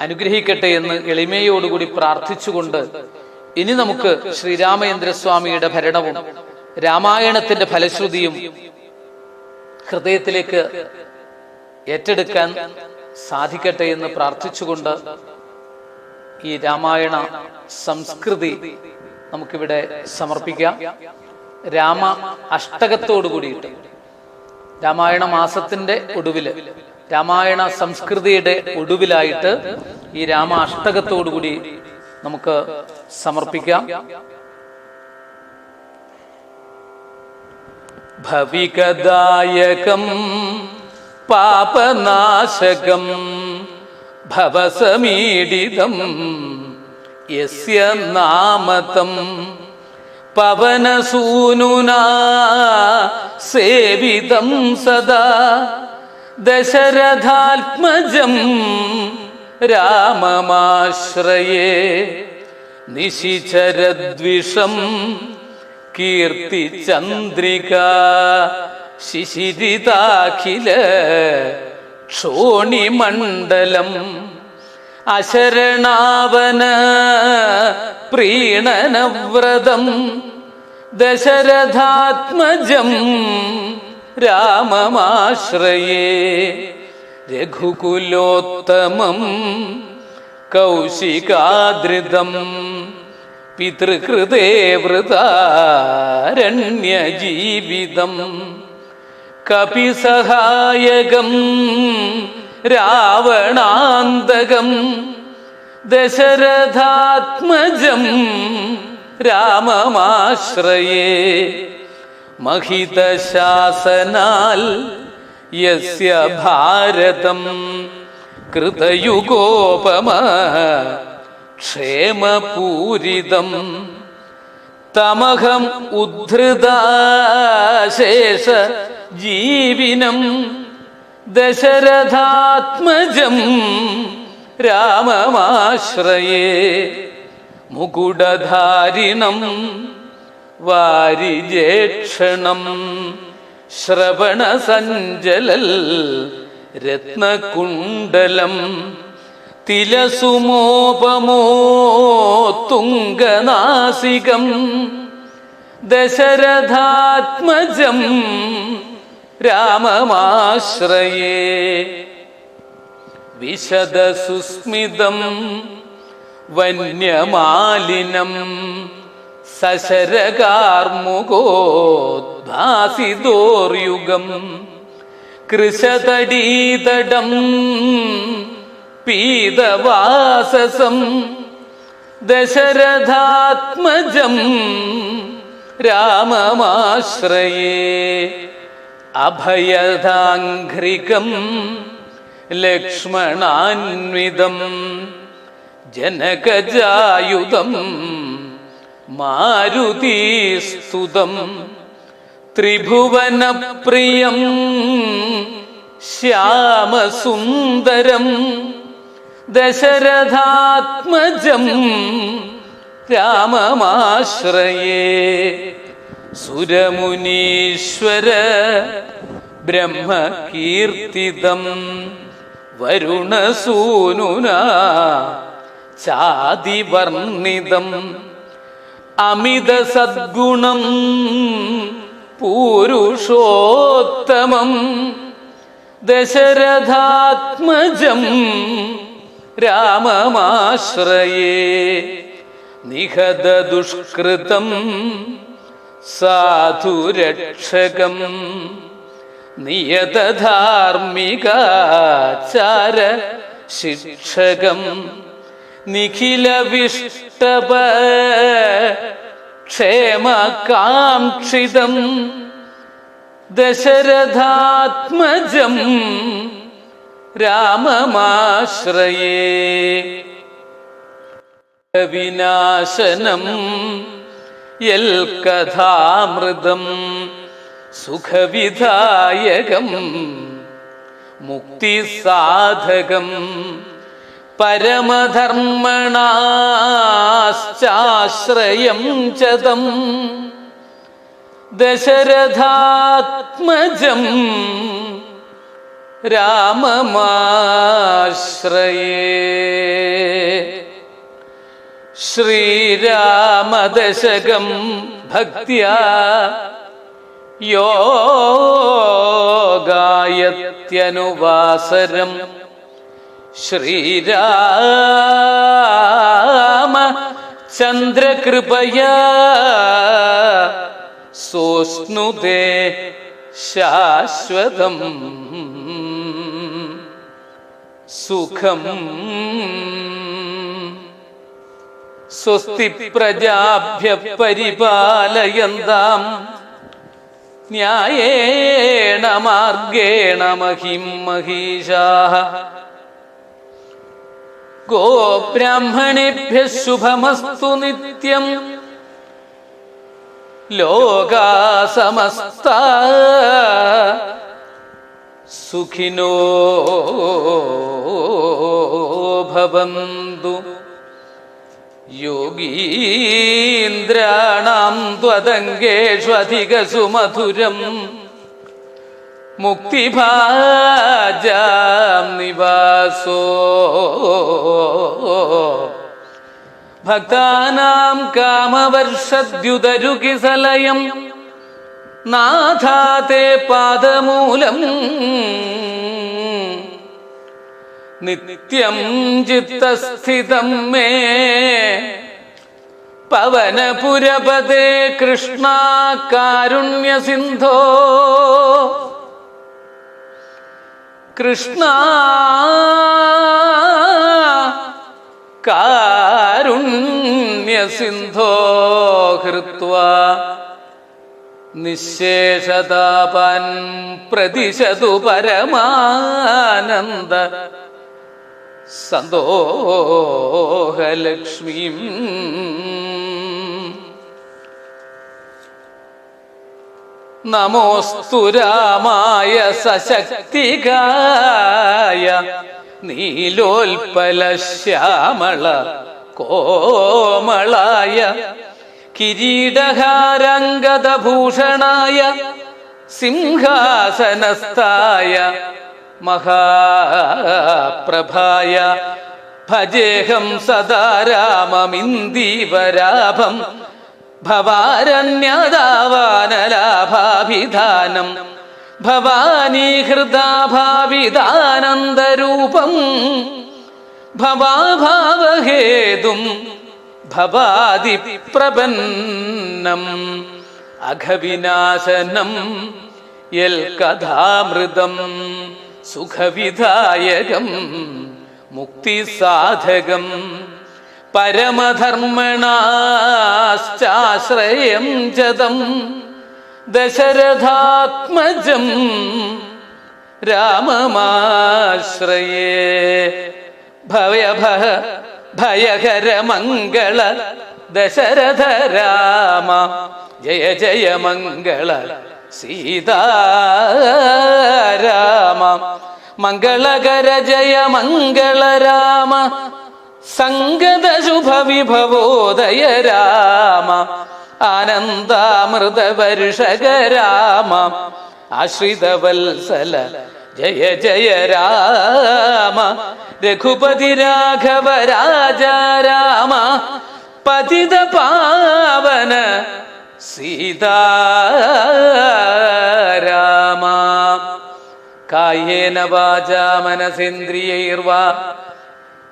അനുഗ്രഹിക്കട്ടെ എന്ന് എളിമയോടുകൂടി പ്രാർത്ഥിച്ചുകൊണ്ട് ഇനി നമുക്ക് ശ്രീരാമേന്ദ്രസ്വാമിയുടെ ഭരണവും രാമായണത്തിന്റെ ഫലശ്രുതിയും ഹൃദയത്തിലേക്ക് ഏറ്റെടുക്കാൻ സാധിക്കട്ടെ എന്ന് പ്രാർത്ഥിച്ചുകൊണ്ട് ഈ രാമായണ സംസ്കൃതി നമുക്കിവിടെ സമർപ്പിക്കാം. രാമ അഷ്ടകത്തോടു കൂടിയിട്ട് രാമായണ മാസത്തിന്റെ ഒടുവില്, രാമായണ സംസ്കൃതിയുടെ ഒടുവിലായിട്ട് ഈ രാമ അഷ്ടകത്തോടുകൂടി നമുക്ക് സമർപ്പിക്കാം. ഭവികദായകം പാപനാശകം ഭവസമീഡിതം യസ്യ നാമതം പവനസൂനുനാ സേവിതം സദാ ദശരഥാത്മജം രാമമാശ്രയേ നിശിചരദ്വിഷം കീർത്തിചന്ദ്രിക ശിശിരിതാഖില ക്ഷോണിമണ്ഡലം അശരണാവന പ്രീണനവ്രതം ദശരഥാത്മജം രാമമാശ്രയേ രഘുകുലോത്തമം കൗശികാദ്രിതം പിതൃകൃതേ വൃതാരണ്യജീവിതം കപിസഹായകം രാവണാന്തകം ദശരഥാത്മജം രാമമാശ്രയേ മഹിതശാസനാൽ യസ്യ ഭാരതം കൃതയുഗോപമ ക്ഷേമപൂരിതം തമഹം ഉദ്ധൃതാശേഷ ജീവിനം ദശരഥാത്മജം രാമമാശ്രയേ മുകുടധാരിണം വാരിജേക്ഷണം ശ്രവണസഞ്ജലൽ രത്നകുണ്ടലം തിലസുമോപമോത്തുംഗനാസികം ദശരഥാത്മജം രാമമാശ്രയേ വിശദസുസ്മിതം വന്യമാലിനം സശരകാർമുകോദ്ഭാസിതോർയുഗം കൃശതടീതടം പീതവാസസം ദശരഥാത്മജം രാമമാശ്രയേ അഭയദാംഘ്രികം ലക്ഷ്മണാന്വിതം ജനകജായുധം മാരുതീസ്തുതം ത്രിഭുവനപ്രിയം ശ്യാമസുന്ദരം ദശരഥാത്മജം രാമമാശ്രയേ സുരമുനീശ്വര ബ്രഹ്മകീർത്തിതം വരുണസൂനുനാ ചാതിവർണിതം അമിതസദ്ഗുണം പൂരുഷോത്തമം ദശരഥാത്മജം രാമമാശ്രയേ നിഹതദുഷ്കൃതം സാധുരക്ഷകം നിയതധാർമ്മികാചാര ശിക്ഷകം നിഖിലവിഷ്ടപ ക്ഷേമകാംക്ഷിതം ദശരഥാത്മജം രാമമാശ്രയേ വിനാശനം യൽകഥാമൃതം സുഖവിധായകം മുക്തിസാധകം പരമധർമ്മണാശ്ചാശ്രയം ചതം ദശരഥാത്മജം രാമമാശ്രയേ ശ്രീരാമദശകം ഭക്ത്യാ യോഗായത്യനുവാസരം ശ്രീരാമചന്ദ്രകൃപയാ സോസ്നുതേ ശാശ്വതം സുഖം. സ്വസ്തി പ്രജാഭ്യ പരിപാലയന്താം ന്യായേണ മാർഗേണ മഹിം മഹീഷാഃ. ഗോബ്രാഹ്മണേഭ്യഃ ശുഭമസ്തു നിത്യം. ലോകാഃ സമസ്താഃ സുഖിനോ ഭവന്തു. യോഗീന്ദ്രാണാം ത്വദംഗേഷു അധികസു മധുരം. മുക്തിഭാജാം നിവാസോ ഭക്താനാം കാമവർഷദ്യുതരുകിസലയം. നാഥാ തേ പാദമൂലം നിത്യം ചിത്തസ്ഥിതം മേ. പവനപുരപദേ കൃഷ്ണ കാരുണ്യ സിന്ധോ കൃഷ്ണ കാരുണ്യ സിന്ധോ ഹൃത്വാ നിശേഷതാപൻ പ്രതിശതു പരമാനന്ദ സന്തോഹലക്ഷ്മീം നമോസ്തു രാമായ സശക്തികായ നീലോൽപല ശ്യാമള കോമളായ കിരീടഹാരംഗദഭൂഷണായ സിംഹാസനസ്ഥായ മഹാപ്രഭായ ഭജേഹം സദാ രാമമിന്ദീവരാഭം ഭവാരണ്യദാവാനലാഭാഭിധാനം ഭവാനീ ഹൃദാഭാവിദാനന്ദരൂപം ഭവാഭാവഹേതും ഭവാദി പ്രപന്നം അഘവിനാശനം യൽ കഥാമൃതം സുഖവിധായകം മുക്തിസാധകം പരമധർമ്മണാശ്ചാശ്രയം ജതം ദശരഥാത്മജം രാമമാശ്രയേ ഭയഹര മംഗള ദശരഥ രാമ ജയ ജയ മംഗള സീതാരാമ മംഗളകര ജയ മംഗള രാമ സംഗത ശുഭ വിഭവോദയ രാമ ആനന്ദാമൃത വർഷക രാമ ആശ്രിതവത്സല ജയ ജയ രാമ രഘുപതി രാഘവ രാജ രാമ പതിത പാവന സീതാരാമ കായേന വാചാ മനസേന്ദ്രിയൈർവാ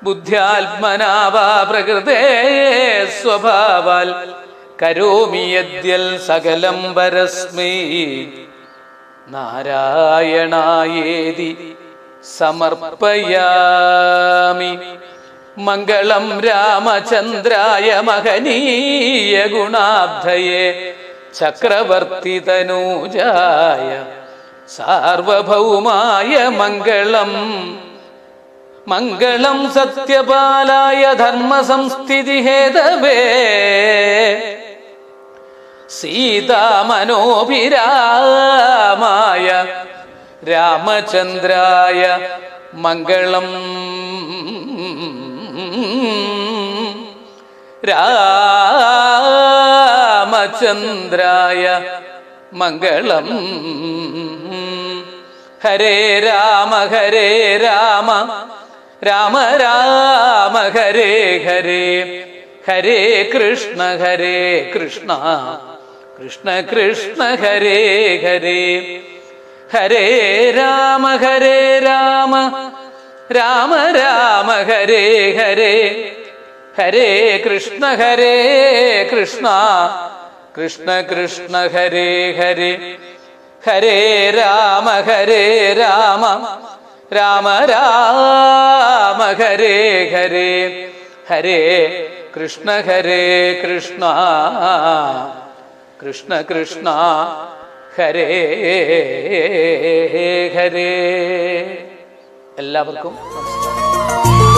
ബുദ്ധ്യാത്മനാ വാ പ്രകൃതേ സ്വഭാവാൽ കരോമി യദ്യൽ സകലം പരസ്മൈ നാരായണായേതി സമർപ്പയാമി. മംഗളം രാമചന്ദ്രായ മഹനീയ ഗുണാബ്ധയേ ചക്രവർത്തി തനൂജായ സാർവഭൗമായ മംഗളം. മംഗളം സത്യപാലായ ധർമ്മസംസ്ഥിതി ഹേതവേ സീതാമനോഭിരാമായ രാമചന്ദ്രായ മംഗളം. രാമചന്ദ്രായ മംഗളം. ഹരേ രാമ ഹരേ രാമ രാമ രാമ ഹരേ ഹരേ ഹരേ കൃഷ്ണ കൃഷ്ണ കൃഷ്ണ ഹരേ ഹരേ ഹരേ രാമ രാമ രാമ രാമ ഹരേ ഹരേ ഹരേ കൃഷ്ണ കൃഷ്ണ കൃഷ്ണ ഹരേ ഹരേ ഹരേ രാമ രാമ രാമ രാമ ഹരേ ഹരേ ഹരേ കൃഷ്ണ കൃഷ്ണ കൃഷ്ണ ഹരേ ഹരേ. എല്ലാവർക്കും നമസ്കാരം.